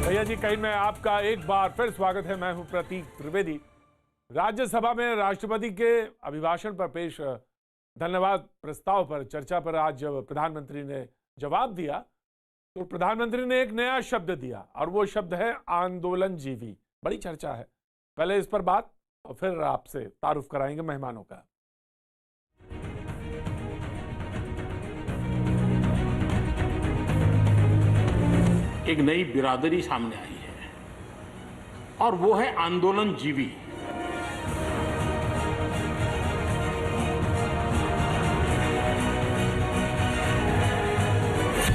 भैया जी कहीं में आपका एक बार फिर स्वागत है। मैं हूं प्रतीक त्रिवेदी। राज्यसभा में राष्ट्रपति के अभिभाषण पर पेश धन्यवाद प्रस्ताव पर चर्चा पर आज जब प्रधानमंत्री ने जवाब दिया तो प्रधानमंत्री ने एक नया शब्द दिया और वो शब्द है आंदोलनजीवी। बड़ी चर्चा है। पहले इस पर बात और फिर आपसे तारुफ कराएंगे मेहमानों का। एक नई बिरादरी सामने आई है और वो है आंदोलनजीवी।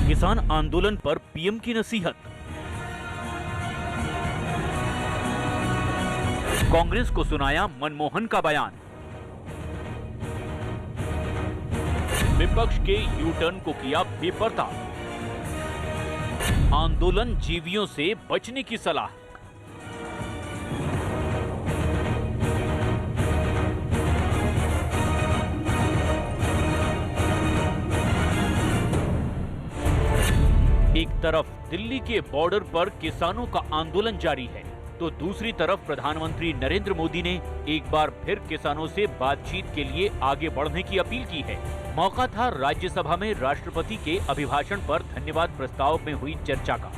किसान आंदोलन पर पीएम की नसीहत। कांग्रेस को सुनाया मनमोहन का बयान। विपक्ष के यू टर्न को किया बेपर्दा। आंदोलन जीवियों से बचने की सलाह। एक तरफ दिल्ली के बॉर्डर पर किसानों का आंदोलन जारी है तो दूसरी तरफ प्रधानमंत्री नरेंद्र मोदी ने एक बार फिर किसानों से बातचीत के लिए आगे बढ़ने की अपील की है। मौका था राज्यसभा में राष्ट्रपति के अभिभाषण पर धन्यवाद प्रस्ताव में हुई चर्चा का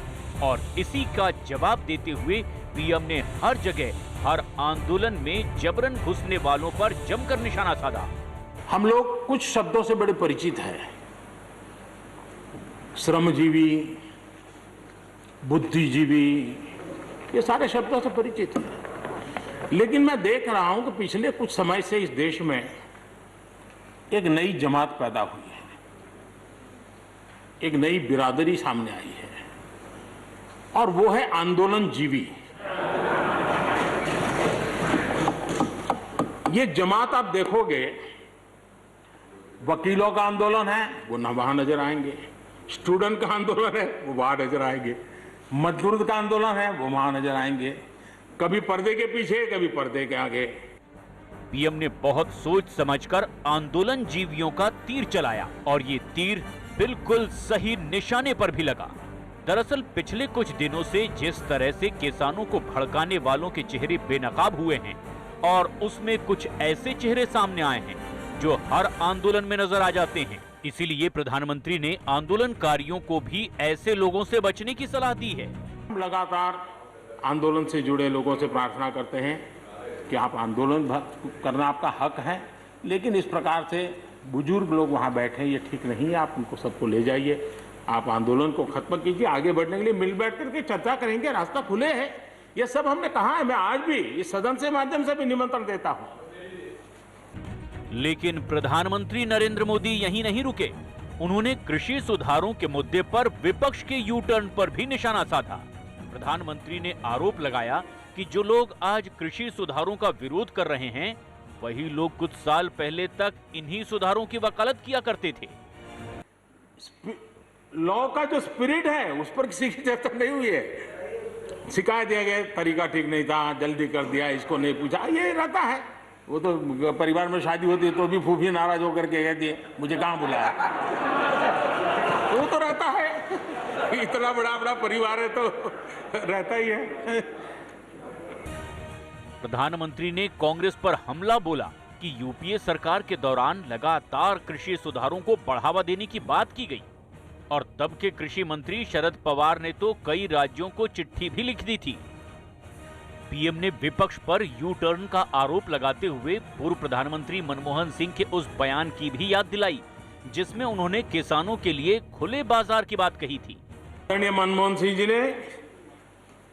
और इसी का जवाब देते हुए पीएम ने हर जगह हर आंदोलन में जबरन घुसने वालों पर जमकर निशाना साधा। हम लोग कुछ शब्दों से बड़े परिचित हैं, श्रमजीवी, बुद्धिजीवी, ये सारे शब्दों से परिचित हैं। लेकिन मैं देख रहा हूं कि पिछले कुछ समय से इस देश में एक नई जमात पैदा हुई है, एक नई बिरादरी सामने आई है और वो है आंदोलनजीवी। ये जमात आप देखोगे, वकीलों का आंदोलन है वो न वहां नजर आएंगे, स्टूडेंट का आंदोलन है वो वहां नजर आएंगे, मजदूर का आंदोलन है वो वहां नजर आएंगे, कभी पर्दे के पीछे कभी पर्दे के आगे। पीएम ने बहुत सोच समझकर आंदोलन जीवियों का तीर चलाया और ये तीर बिल्कुल सही निशाने पर भी लगा। दरअसल पिछले कुछ दिनों से जिस तरह से किसानों को भड़काने वालों के चेहरे बेनकाब हुए हैं और उसमें कुछ ऐसे चेहरे सामने आए हैं जो हर आंदोलन में नजर आ जाते हैं, इसीलिए प्रधानमंत्री ने आंदोलनकारियों को भी ऐसे लोगों से बचने की सलाह दी है। हम लगातार आंदोलन से जुड़े लोगों से प्रार्थना करते हैं कि आप आंदोलन करना आपका हक है, लेकिन इस प्रकार से बुजुर्ग लोग वहां बैठे ये ठीक नहीं है। आप उनको सबको ले जाइए, आप आंदोलन को खत्म कीजिए। आगे बढ़ने के लिए मिल बैठ करके चर्चा करेंगे, रास्ता खुले है। ये सब हमने कहा है, मैं आज भी इस सदन से माध्यम से भी निमंत्रण देता हूं। लेकिन प्रधानमंत्री नरेंद्र मोदी यहीं नहीं रुके। उन्होंने कृषि सुधारों के मुद्दे पर विपक्ष के यू टर्न पर भी निशाना साधा। प्रधानमंत्री ने आरोप लगाया कि जो लोग आज कृषि सुधारों का विरोध कर रहे हैं वही लोग कुछ साल पहले तक इन्हीं सुधारों की वकालत किया करते थे। लॉ का जो स्पिरिट है उस पर किसी की चर्चा नहीं हुई है। शिकायत दिया गया, तरीका ठीक नहीं था, जल्दी कर दिया, इसको नहीं पूछा, ये रहता है। वो तो परिवार में शादी होती है तो भी फूफी नाराज होकर के कहती है मुझे कहां बुलाया। वो तो रहता है, इतना बड़ा परिवार है तो रहता ही है। प्रधानमंत्री ने कांग्रेस पर हमला बोला कि यूपीए सरकार के दौरान लगातार कृषि सुधारों को बढ़ावा देने की बात की गई और तब के कृषि मंत्री शरद पवार ने तो कई राज्यों को चिट्ठी भी लिख दी थी। पीएम ने विपक्ष पर यू टर्न का आरोप लगाते हुए पूर्व प्रधानमंत्री मनमोहन सिंह के उस बयान की भी याद दिलाई जिसमें उन्होंने किसानों के लिए खुले बाजार की बात कही थी। मनमोहन सिंह जी ने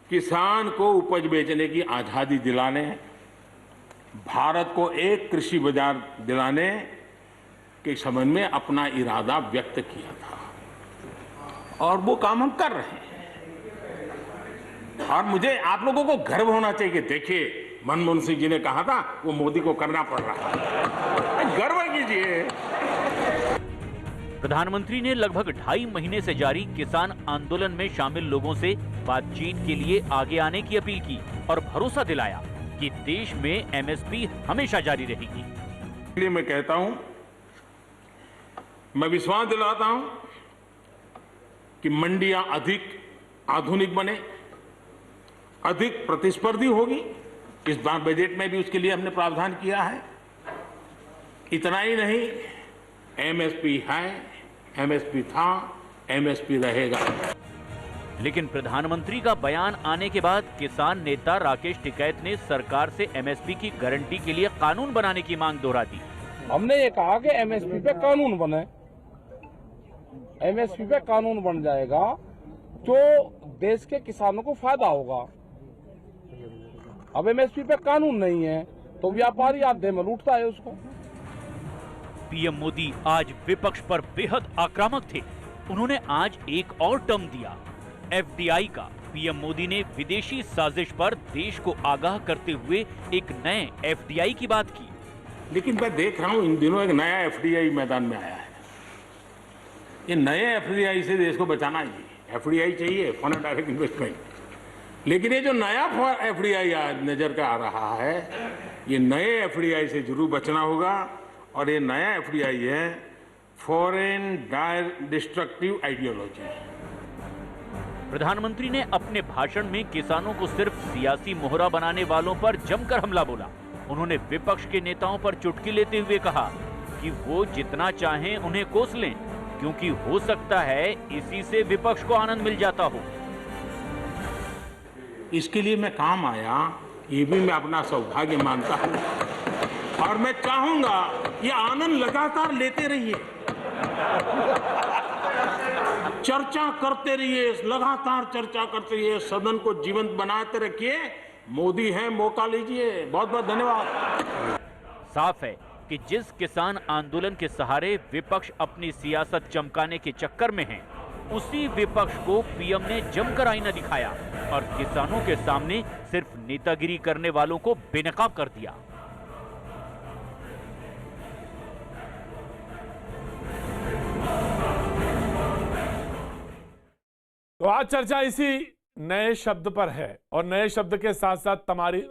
किसान को उपज बेचने की आजादी दिलाने, भारत को एक कृषि बाजार दिलाने के संबंध में अपना इरादा व्यक्त किया था और वो काम हम कर रहे हैं। और मुझे आप लोगों को गर्व होना चाहिए कि देखिए मनमोहन सिंह जी ने कहा था वो मोदी को करना पड़ रहा है, गर्व कीजिए। प्रधानमंत्री ने लगभग 2.5 महीने से जारी किसान आंदोलन में शामिल लोगों से बातचीत के लिए आगे आने की अपील की और भरोसा दिलाया कि देश में एमएसपी हमेशा जारी रहेगी। इसलिए मैं कहता हूं, मैं विश्वास दिलाता हूं कि मंडियां अधिक आधुनिक बने, अधिक प्रतिस्पर्धी होगी। इस बार बजट में भी उसके लिए हमने प्रावधान किया है। इतना ही नहीं, एमएसपी है, एमएसपी था, एमएसपी रहेगा। लेकिन प्रधानमंत्री का बयान आने के बाद किसान नेता राकेश टिकैत ने सरकार से एमएसपी की गारंटी के लिए कानून बनाने की मांग दोहरा दी। हमने ये कहा कि एमएसपी पे कानून बने, एमएसपी पे कानून बन जाएगा तो देश के किसानों को फायदा होगा। अब एमएसपी पे कानून नहीं है तो व्यापारी आधे में लूटता है उसको। पीएम मोदी आज विपक्ष पर बेहद आक्रामक थे। उन्होंने आज एक और टर्म दिया, एफडीआई का। पीएम मोदी ने विदेशी साजिश पर देश को आगाह करते हुए एक नए एफडीआई की बात की। लेकिन मैं देख रहा हूं इन दिनों एक नया एफडीआई मैदान में आया है। ये नए एफडीआई से देश को बचाना चाहिए। एफडीआई चाहिए, फॉरेन डायरेक्ट इन्वेस्टमेंट, लेकिन ये जो नया एफडीआई नजर का आ रहा है, ये नए एफडीआई से जरूर बचना होगा। और ये नया एफडीआई है फॉरेन डिस्ट्रक्टिव आइडियोलॉजी। प्रधानमंत्री ने अपने भाषण में किसानों को सिर्फ सियासी मोहरा बनाने वालों पर जमकर हमला बोला। उन्होंने विपक्ष के नेताओं पर चुटकी लेते हुए कहा कि वो जितना चाहें उन्हें कोस लें, क्योंकि हो सकता है इसी से विपक्ष को आनंद मिल जाता हो। इसके लिए मैं काम आया, ये भी मैं अपना सौभाग्य मानता हूं और मैं चाहूंगा ये आनंद लगातार लेते रहिए, चर्चा करते रहिए, लगातार चर्चा करते रहिए, सदन को जीवंत बनाते रखिए। मोदी है, मौका लीजिए। बहुत बहुत धन्यवाद। साफ है कि जिस किसान आंदोलन के सहारे विपक्ष अपनी सियासत चमकाने के चक्कर में है, उसी विपक्ष को पीएम ने जमकर आईना दिखाया और किसानों के सामने सिर्फ नेतागिरी करने वालों को बेनकाब कर दिया। तो आज चर्चा इसी नए शब्द पर है और नए शब्द के साथ साथ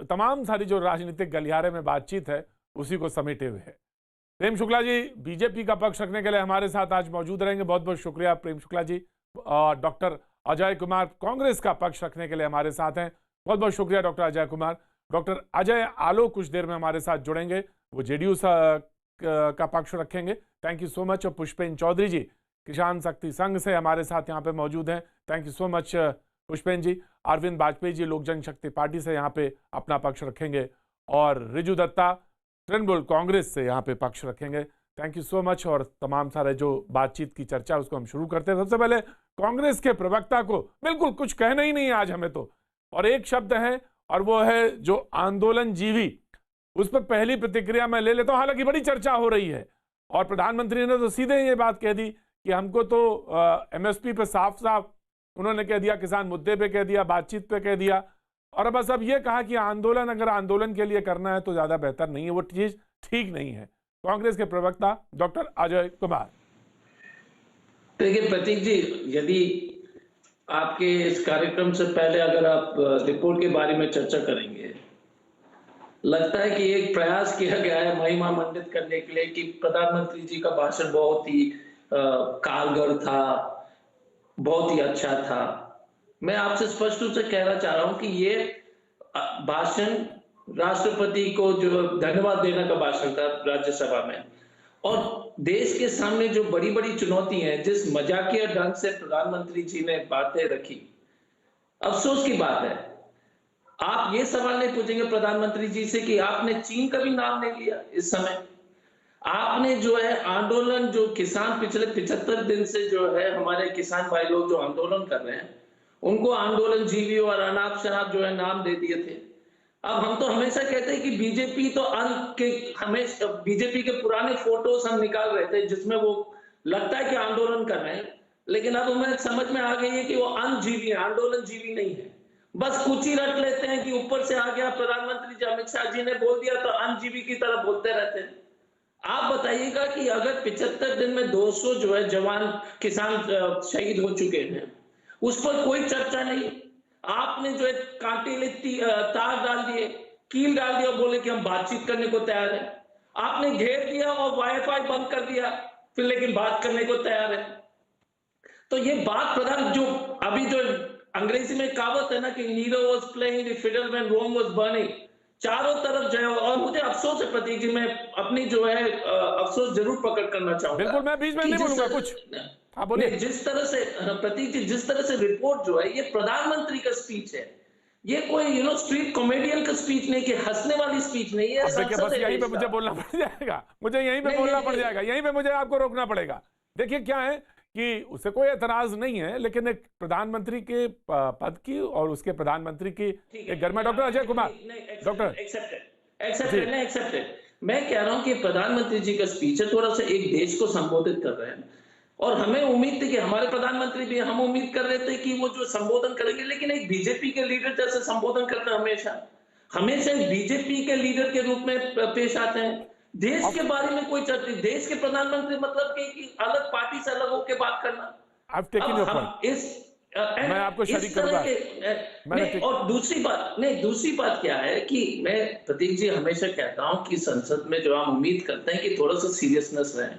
तमाम सारी जो राजनीतिक गलियारे में बातचीत है उसी को समेटे हुए है। प्रेम शुक्ला जी बीजेपी का पक्ष रखने के लिए हमारे साथ आज मौजूद रहेंगे। बहुत बहुत शुक्रिया प्रेम शुक्ला जी। डॉक्टर अजय कुमार कांग्रेस का पक्ष रखने के लिए हमारे साथ हैं। बहुत बहुत शुक्रिया डॉक्टर अजय कुमार। डॉक्टर अजय आलो कुछ देर में हमारे साथ जुड़ेंगे, वो जेडीयू का पक्ष रखेंगे। Thank you so much. और पुष्पेन चौधरी जी किसान शक्ति संघ से हमारे साथ यहाँ पे मौजूद हैं। Thank you so much Pushpen ji. Arvind Vajpayee ji Lok Janshakti party से यहाँ पे अपना पक्ष रखेंगे और रिजू दत्ता तृणमूल कांग्रेस से यहाँ पे पक्ष रखेंगे। Thank you so much. और तमाम सारे जो बातचीत की चर्चा उसको हम शुरू करते हैं। सबसे पहले कांग्रेस के प्रवक्ता को बिल्कुल कुछ कहना ही नहीं है आज हमें तो, और एक शब्द है और वो है जो आंदोलन जीवी। उस पर पहली प्रतिक्रिया मैं ले लेता हूँ। हालांकि बड़ी चर्चा हो रही है और प्रधानमंत्री ने तो सीधे ये बात कह दी कि हमको तो एमएसपी पे साफ साफ उन्होंने कह दिया, किसान मुद्दे पे कह दिया, बातचीत पे कह दिया, और बस अब ये कहा कि आंदोलन अगर आंदोलन के लिए करना है तो ज्यादा बेहतर नहीं है, वो चीज ठीक नहीं है। कांग्रेस के प्रवक्ता डॉक्टर अजय कुमार। देखिए प्रतीक जी, यदि आपके इस कार्यक्रम से पहले अगर आप रिपोर्ट के बारे में चर्चा करेंगे, लगता है कि एक प्रयास किया गया है महिमा मंडित करने के लिए कि प्रधानमंत्री जी का भाषण बहुत ही कारगर था, बहुत ही अच्छा था। मैं आपसे स्पष्ट रूप से कहना चाह रहा हूं कि ये भाषण राष्ट्रपति को जो धन्यवाद देने का भाषण था राज्यसभा में, और देश के सामने जो बड़ी बड़ी चुनौती है, जिस मजाकिया ढंग से प्रधानमंत्री जी ने बातें रखी, अफसोस की बात है। आप ये सवाल नहीं पूछेंगे प्रधानमंत्री जी से कि आपने चीन का भी नाम नहीं लिया इस समय। आपने जो है आंदोलन, जो किसान पिछले 75 दिन से जो है हमारे किसान भाई लोग जो आंदोलन कर रहे हैं, उनको आंदोलन जीवी और अनाप शनाप जो है नाम दे दिए थे। अब हम तो हमेशा कहते हैं कि बीजेपी तो हमेशा बीजेपी के पुराने फोटोज हम निकाल रहे थे जिसमें वो लगता है कि आंदोलन कर रहे हैं, लेकिन अब हमें समझ में आ गई है कि वो अनजीवी है, आंदोलन जीवी नहीं है। बस कुछ ही रट लेते हैं कि ऊपर से आ गया प्रधानमंत्री जी, अमित शाह जी ने बोल दिया तो अनजीवी की तरह बोलते रहते हैं। आप बताइएगा कि अगर 75 दिन में 200 जो है जवान किसान शहीद हो चुके हैं, उस पर कोई चर्चा नहीं। आपने जो है कांटेले तार डाल दिए, कील डाल दिया, बोले कि हम बातचीत करने को तैयार है। आपने घेर दिया और वाईफाई बंद कर दिया, फिर लेकिन बात करने को तैयार है। तो ये बात प्रधान जो अभी जो अंग्रेजी में कहावत है ना कि Nero was playing the fiddle when Rome was burning. चारों तरफ जो है, और मुझे अफसोस है प्रतीक जी, मैं अपनी जो है अफसोस जरूर प्रकट करना चाहूंगा। बिल्कुल, मैं बीच में नहीं बोलूंगा कुछ, आप बोलिए। जिस तरह से प्रतीक जी, जिस तरह से रिपोर्ट जो है, ये प्रधानमंत्री का स्पीच है, ये कोई स्ट्रीट कॉमेडियन का स्पीच नहीं, कि हंसने वाली स्पीच नहीं है। बस यहीं पे मुझे बोलना पड़ जाएगा, मुझे यहीं पे बोलना पड़ जाएगा, यहीं पे मुझे आपको रोकना पड़ेगा। देखिए क्या है कि उससे कोई एतराज नहीं है, लेकिन एक प्रधानमंत्री के पद की और उसके प्रधानमंत्री की एक घर में doctor Ajay Kumar, doctor accepted. मैं कह रहा हूं कि प्रधानमंत्री जी का स्पीच है, थोड़ा सा एक देश को संबोधित कर रहे हैं, और हमें उम्मीद थी कि हमारे प्रधानमंत्री भी, हम उम्मीद कर रहे थे कि वो जो संबोधन करेंगे, लेकिन एक बीजेपी के लीडर जैसे संबोधन करते हैं, हमेशा एक बीजेपी के लीडर के रूप में पेश आते हैं। देश के बारे में कोई चर्चा, देश के प्रधानमंत्री मतलब कि अलग पार्टी से अलग होकर बात करना। मैं आपको शरीक करूंगा। और दूसरी बात क्या है कि मैं प्रतीक जी हमेशा कहता हूं कि संसद में जो हम उम्मीद करते हैं कि थोड़ा सा सीरियसनेस रहे।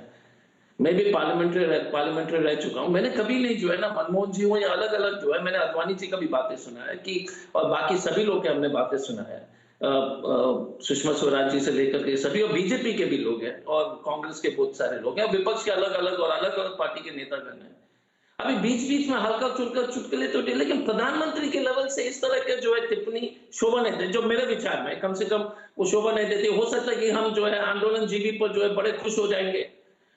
मैं भी पार्लियामेंट्री रह चुका हूं, मैंने कभी नहीं जो है ना मनमोहन जी हो या अलग अलग जो है, मैंने अडवाणी जी का भी बातें सुना है कि, और बाकी सभी लोग के हमने बातें सुना है, सुषमा स्वराज जी से लेकर के सभी, और बीजेपी के भी लोग हैं, और कांग्रेस के बहुत सारे लोग हैं, विपक्ष के अलग अलग पार्टी के नेतागण हैं। अभी बीच में हल्का चुटकुले तो, लेकिन प्रधानमंत्री के लेवल से इस तरह के जो है टिप्पणी शोभा नहीं देती, जो मेरे विचार में कम से कम वो शोभा नहीं देती। हो सकता है कि हम जो है आंदोलन जीवी पर जो है बड़े खुश हो जाएंगे,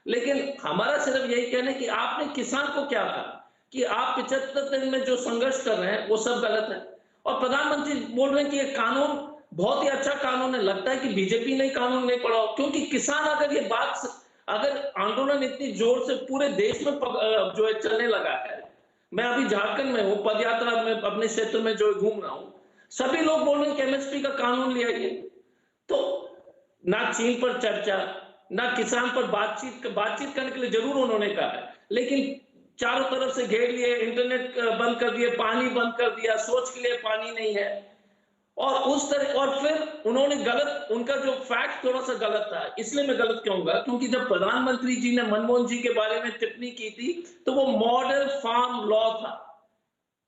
लेकिन हमारा सिर्फ यही कहना है कि आपने किसान को क्या कहा कि आप 75 दिन में जो संघर्ष कर रहे हैं वो सब गलत है, और प्रधानमंत्री बोल रहे हैं कि ये कानून बहुत ही अच्छा कानून है। लगता है कि बीजेपी ने कानून नहीं पढ़ा, क्योंकि किसान अगर आंदोलन इतनी जोर से पूरे देश में जो है चलने लगा है, मैं अभी झारखंड में हूँ, पदयात्रा में अपने क्षेत्र में जो घूम रहा हूँ, सभी लोग बोल रहे हैं कि एमएसपी का कानून ले आइए। तो ना चीन पर चर्चा, ना किसान पर बातचीत करने के लिए जरूर उन्होंने कहा है, लेकिन चारों तरफ से घेर लिए, इंटरनेट बंद कर दिए, पानी बंद कर दिया, सोच के लिए पानी नहीं है, और फिर उन्होंने उनका जो फैक्ट थोड़ा सा गलत था। इसलिए मैं गलत कहूंगा क्योंकि जब प्रधानमंत्री जी ने मनमोहन जी के बारे में टिप्पणी की थी, तो वो मॉडल फार्म लॉ था,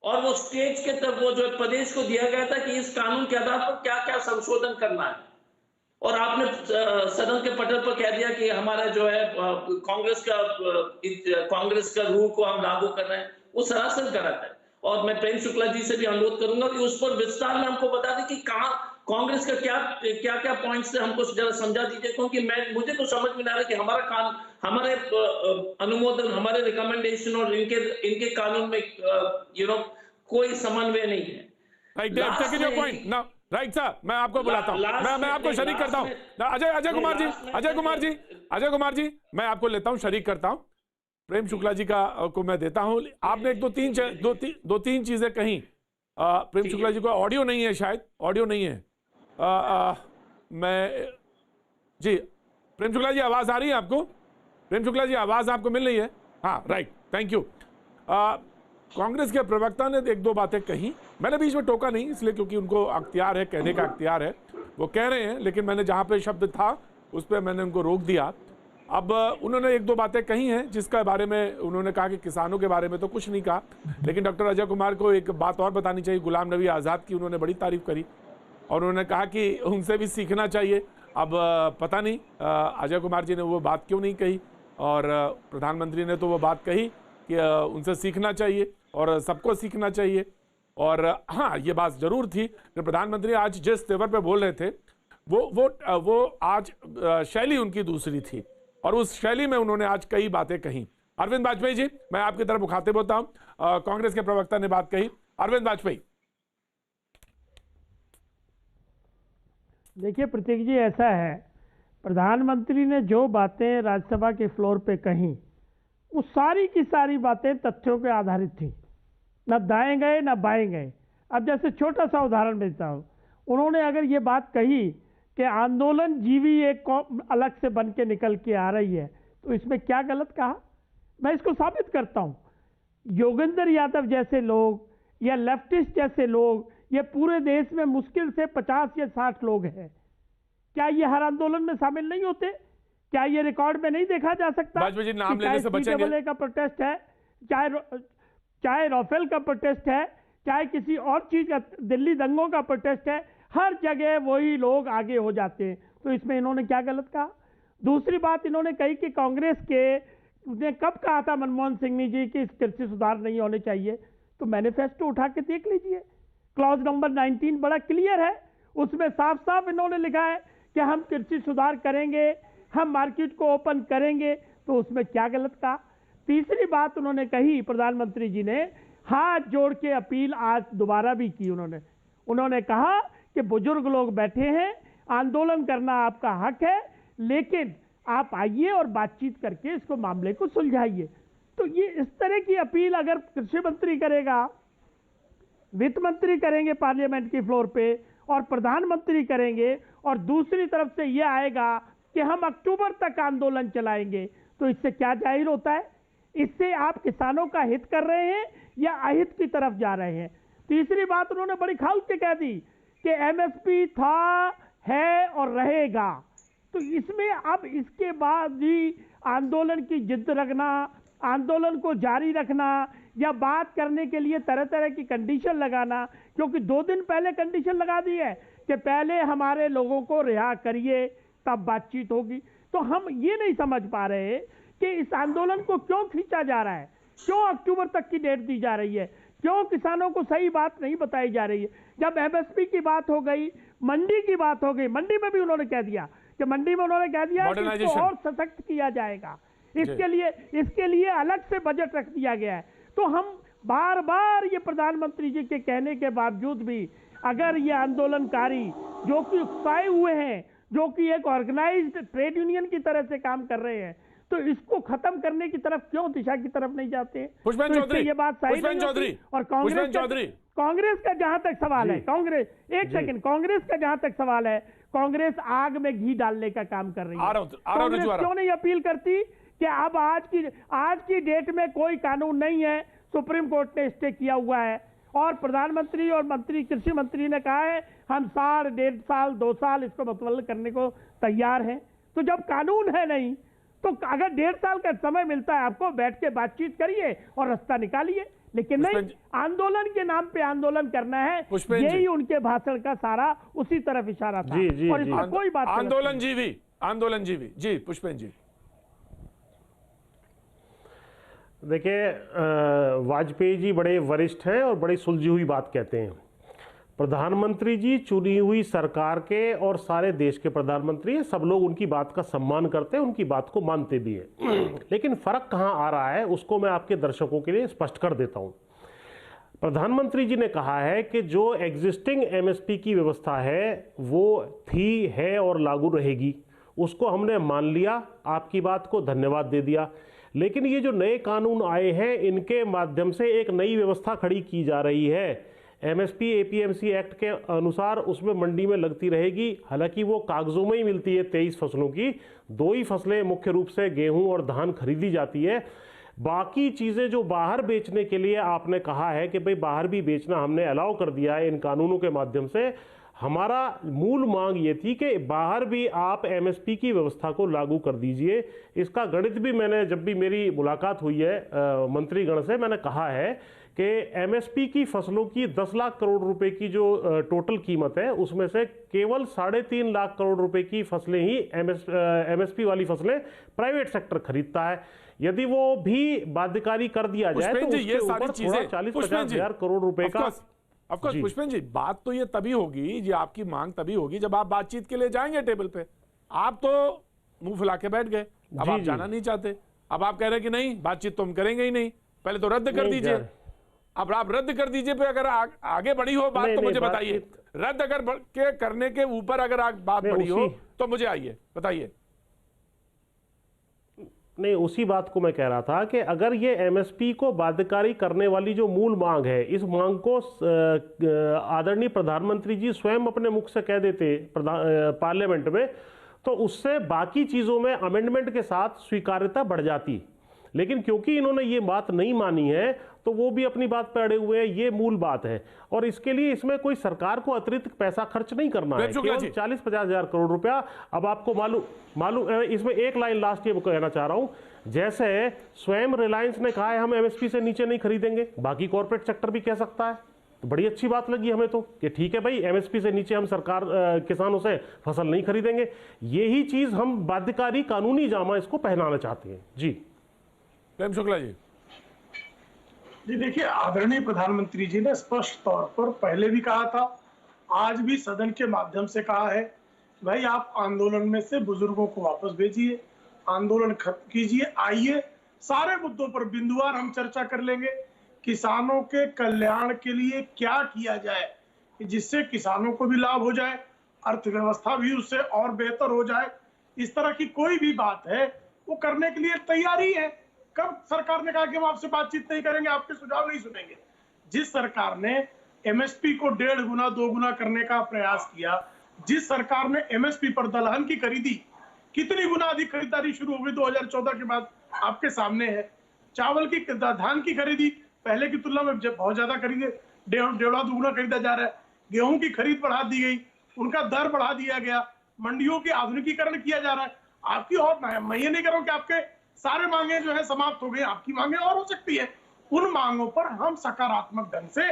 और वो स्टेट के तरफ वो जो प्रदेश को दिया गया था कि इस कानून के आधार पर क्या क्या संशोधन करना है, और आपने सदन के पटल पर कह दिया कि हमारा जो है कांग्रेस का रूल को हम लागू कर रहे हैं। वो सरासर गलत है, और मैं प्रेम शुक्ला जी से भी अनुरोध करूंगा कि उस पर विस्तार में हमको बता दें कि कहां कांग्रेस का क्या पॉइंट्स है, हमको जरा समझा दीजिए, क्योंकि मुझे तो समझ में आ रहा है कि हमारे अनुमोदन, हमारे रिकमेंडेशन और इनके कानून में कोई समन्वय नहीं है। राइट सर, मैं आपको बुलाता हूं, मैं आपको शरीक करता हूं। अजय कुमार जी, मैं आपको लेता हूं, शरीक करता हूं। प्रेम शुक्ला जी को मैं देता हूं। आपने एक दो तीन चीजें कही। प्रेम शुक्ला जी को ऑडियो नहीं है, शायद ऑडियो नहीं है। मैं जी, प्रेम शुक्ला जी आवाज आ रही है आपको? प्रेम शुक्ला जी आवाज आपको मिल रही है? हाँ, राइट, थैंक यू। कांग्रेस के प्रवक्ता ने एक दो बातें कही, मैंने बीच में टोका नहीं, इसलिए क्योंकि उनको अख्तियार है, कहने का अख्तियार है, वो कह रहे हैं, लेकिन मैंने जहां पे शब्द था उस पर मैंने उनको रोक दिया। अब उन्होंने एक दो बातें कही हैं जिसका बारे में उन्होंने कहा कि किसानों के बारे में तो कुछ नहीं कहा, लेकिन डॉक्टर अजय कुमार को एक बात और बतानी चाहिए। गुलाम नबी आज़ाद की उन्होंने बड़ी तारीफ करी, और उन्होंने कहा कि उनसे भी सीखना चाहिए। अब पता नहीं अजय कुमार जी ने वो बात क्यों नहीं कही, और प्रधानमंत्री ने तो वो बात कही कि उनसे सीखना चाहिए और सबको सीखना चाहिए। और हाँ, ये बात जरूर थी कि प्रधानमंत्री आज जिस तेवर पे बोल रहे थे वो आज शैली उनकी दूसरी थी, और उस शैली में उन्होंने आज कई बातें कही। अरविंद वाजपेयी जी, मैं आपकी तरफ मुखातिब होता हूं। कांग्रेस के प्रवक्ता ने बात कही, अरविंद वाजपेयी। देखिए प्रतीक जी, ऐसा है, प्रधानमंत्री ने जो बातें राज्यसभा के फ्लोर पे कही, वो सारी की सारी बातें तथ्यों पे आधारित थी, ना दाएं गए ना बाएं गए। अब जैसे छोटा सा उदाहरण देता हूँ, उन्होंने अगर ये बात कही कि आंदोलन जीवी एक अलग से बन के निकल के आ रही है, तो इसमें क्या गलत कहा? मैं इसको साबित करता हूँ। योगेंद्र यादव जैसे लोग या लेफ्टिस्ट जैसे लोग, ये पूरे देश में मुश्किल से 50 या 60 लोग हैं। क्या ये हर आंदोलन में शामिल नहीं होते? क्या ये रिकॉर्ड में नहीं देखा जा सकता? नाम लेने से बचेंगे। का प्रोटेस्ट है, चाहे राफेल का प्रोटेस्ट है, चाहे किसी और चीज का, दिल्ली दंगों का प्रोटेस्ट है, हर जगह वही लोग आगे हो जाते हैं। तो इसमें इन्होंने क्या गलत कहा? दूसरी बात इन्होंने कही कि कांग्रेस के ने कब कहा था मनमोहन सिंह जी कि कृषि सुधार नहीं होने चाहिए? तो मैनिफेस्टो उठा के देख लीजिए, क्लॉज नंबर 19 बड़ा क्लियर है, उसमें साफ साफ इन्होंने लिखा है कि हम कृषि सुधार करेंगे, हम मार्केट को ओपन करेंगे। तो उसमें क्या गलत कहा? तीसरी बात उन्होंने कही, प्रधानमंत्री जी ने हाथ जोड़ के अपील आज दोबारा भी की। उन्होंने कहा कि बुजुर्ग लोग बैठे हैं, आंदोलन करना आपका हक है, लेकिन आप आइए और बातचीत करके इसको मामले को सुलझाइए। तो ये इस तरह की अपील अगर कृषि मंत्री करेगा, वित्त मंत्री करेंगे पार्लियामेंट की फ्लोर पे, और प्रधानमंत्री करेंगे, और दूसरी तरफ से ये आएगा कि हम अक्टूबर तक आंदोलन चलाएंगे, तो इससे क्या जाहिर होता है? इससे आप किसानों का हित कर रहे हैं या अहित की तरफ जा रहे हैं। तीसरी बात उन्होंने बड़ी खाल के कह दी कि एमएसपी था, है और रहेगा। तो इसमें अब इसके बाद भी आंदोलन की जिद रखना, आंदोलन को जारी रखना, या बात करने के लिए तरह तरह की कंडीशन लगाना, क्योंकि 2 दिन पहले कंडीशन लगा दी है कि पहले हमारे लोगों को रिहा करिए तब बातचीत होगी। तो हम ये नहीं समझ पा रहे कि इस आंदोलन को क्यों खींचा जा रहा है, क्यों अक्टूबर तक की डेट दी जा रही है, क्यों किसानों को सही बात नहीं बताई जा रही है। जब एमएसपी की बात हो गई, मंडी की बात हो गई, मंडी में भी उन्होंने कह दिया कि मंडी में उन्होंने कह दिया कि इसको और सशक्त किया जाएगा, इसके लिए अलग से बजट रख दिया गया है। तो हम बार बार ये प्रधानमंत्री जी के कहने के बावजूद भी अगर ये आंदोलनकारी जो कि उत्साही हुए हैं, जो कि एक ऑर्गेनाइज्ड ट्रेड यूनियन की तरह से काम कर रहे हैं, तो इसको खत्म करने की तरफ क्यों, दिशा की तरफ नहीं जाते हैं? पुष्पेंद्र चौधरी, ये बात सही नहीं होती। और कांग्रेस का जहां तक सवाल है, कांग्रेस कांग्रेस का जहां तक सवाल है, कांग्रेस आग में घी डालने का काम कर रही है। कांग्रेस क्यों नहीं अपील करती कि अब आज की डेट में कोई कानून नहीं है, सुप्रीम कोर्ट ने स्टे किया हुआ है, और प्रधानमंत्री और कृषि मंत्री ने कहा है हम साल, 1.5 साल, 2 साल इसको मुतवल्ल करने को तैयार हैं। तो जब कानून है नहीं, तो अगर 1.5 साल का समय मिलता है आपको, बैठ के बातचीत करिए और रास्ता निकालिए, लेकिन नहीं, आंदोलन के नाम पे आंदोलन करना है। यही उनके भाषण का सारा उसी तरफ इशारा था। और इसमें कोई बात आंदोलन जीवी जी पुष्पेंद्र जी। देखिए, वाजपेयी जी बड़े वरिष्ठ हैं और बड़ी सुलझी हुई बात कहते हैं। प्रधानमंत्री जी चुनी हुई सरकार के और सारे देश के प्रधानमंत्री हैं, सब लोग उनकी बात का सम्मान करते हैं, उनकी बात को मानते भी हैं। लेकिन फर्क कहां आ रहा है उसको मैं आपके दर्शकों के लिए स्पष्ट कर देता हूं। प्रधानमंत्री जी ने कहा है कि जो एग्जिस्टिंग एमएसपी की व्यवस्था है वो थी, है और लागू रहेगी, उसको हमने मान लिया, आपकी बात को धन्यवाद दे दिया। लेकिन ये जो नए कानून आए हैं, इनके माध्यम से एक नई व्यवस्था खड़ी की जा रही है। एमएसपी एपीएमसी एक्ट के अनुसार उसमें मंडी में लगती रहेगी, हालांकि वो कागजों में ही मिलती है 23 फसलों की, 2 ही फसलें मुख्य रूप से गेहूं और धान खरीदी जाती है। बाकी चीज़ें जो बाहर बेचने के लिए आपने कहा है कि भाई बाहर भी बेचना हमने अलाउ कर दिया है इन कानूनों के माध्यम से। हमारा मूल मांग ये थी कि बाहर भी आप एमएसपी की व्यवस्था को लागू कर दीजिए। इसका गणित भी मैंने, जब भी मेरी मुलाकात हुई है मंत्रीगण से, मैंने कहा है कि एमएसपी की फसलों की 10 लाख करोड़ रुपए की जो टोटल कीमत है, उसमें से केवल 3.5 लाख करोड़ रुपए की फसलें ही एमएसपी वाली फसलें प्राइवेट सेक्टर खरीदता है। यदि वो भी बाध्यकारी कर दिया जाए तो उसके ऊपर 40-50 हजार करोड़ रुपए का। ऑफकोर्स पुष्पेंद्र जी, बात तो ये तभी होगी, ये आपकी मांग तभी होगी जब आप बातचीत के लिए जाएंगे टेबल पे। आप तो मुंह फुला के बैठ गए, अब आप जाना नहीं चाहते, अब आप कह रहे हैं कि नहीं बातचीत तो हम करेंगे ही नहीं, पहले तो रद्द कर दीजिए। अब आप रद्द कर दीजिए पे अगर आगे बढ़ी हो बात तो मुझे बताइए। रद्द अगर के करने के ऊपर अगर बात बढ़ी हो तो मुझे आइए बताइए। नहीं, उसी बात को मैं कह रहा था कि अगर ये एमएसपी को बाध्यकारी करने वाली जो मूल मांग है, इस मांग को आदरणीय प्रधानमंत्री जी स्वयं अपने मुख से कह देते पार्लियामेंट में, तो उससे बाकी चीजों में अमेंडमेंट के साथ स्वीकार्यता बढ़ जाती। लेकिन क्योंकि इन्होंने ये बात नहीं मानी है तो वो भी अपनी बात पे अड़े हुए हैं, ये मूल बात है। और इसके लिए इसमें कोई सरकार को अतिरिक्त पैसा खर्च नहीं करना है, केवल 40-50 हजार करोड़ रुपया। अब आपको मालूम इसमें एक लाइन लास्ट ये कहना चाह रहा हूं, जैसे स्वयं रिलायंस ने कहा है हम एमएसपी से नीचे नहीं खरीदेंगे, बाकी कॉर्पोरेट सेक्टर भी कह सकता है, तो बड़ी अच्छी बात लगी हमें तो कि ठीक है भाई, एमएसपी से नीचे हम सरकार किसानों से फसल नहीं खरीदेंगे। यही चीज हम बाध्यकारी कानूनी जामा इसको पहनाना चाहते हैं। जी प्रेम शुक्ला जी। जी देखिए, आदरणीय प्रधानमंत्री जी ने स्पष्ट तौर पर पहले भी कहा था, आज भी सदन के माध्यम से कहा है, भाई आप आंदोलन में से बुजुर्गों को वापस भेजिए, आंदोलन खत्म कीजिए, आइए सारे मुद्दों पर बिंदुवार हम चर्चा कर लेंगे। किसानों के कल्याण के लिए क्या किया जाए कि जिससे किसानों को भी लाभ हो जाए, अर्थव्यवस्था भी उससे और बेहतर हो जाए। इस तरह की कोई भी बात है वो करने के लिए तैयारी है। कब सरकार ने कहा कि हम आपसे बातचीत नहीं करेंगे, आपके सुझाव नहीं सुनेंगे? जिस सरकार ने एमएसपी को 1.5 गुना 2 गुना करने का प्रयास किया, जिस सरकार ने एमएसपी पर दलहन की खरीदी, कितनी गुना अधिक खरीदारी शुरू हो गई 2014 के बाद आपके सामने है। चावल की, धान की खरीदी पहले की तुलना में बहुत ज्यादा खरीदे, 1.5 दुगुना खरीदा जा रहा है। गेहूं की खरीद बढ़ा दी गई, उनका दर बढ़ा दिया गया, मंडियों की आधुनिकीकरण किया जा रहा है। आपकी और मैं ये नहीं कह रहा हूं कि आपके सारे मांगे जो है समाप्त हो गई, आपकी मांगे और हो सकती है। उन मांगों पर हम सकारात्मक ढंग से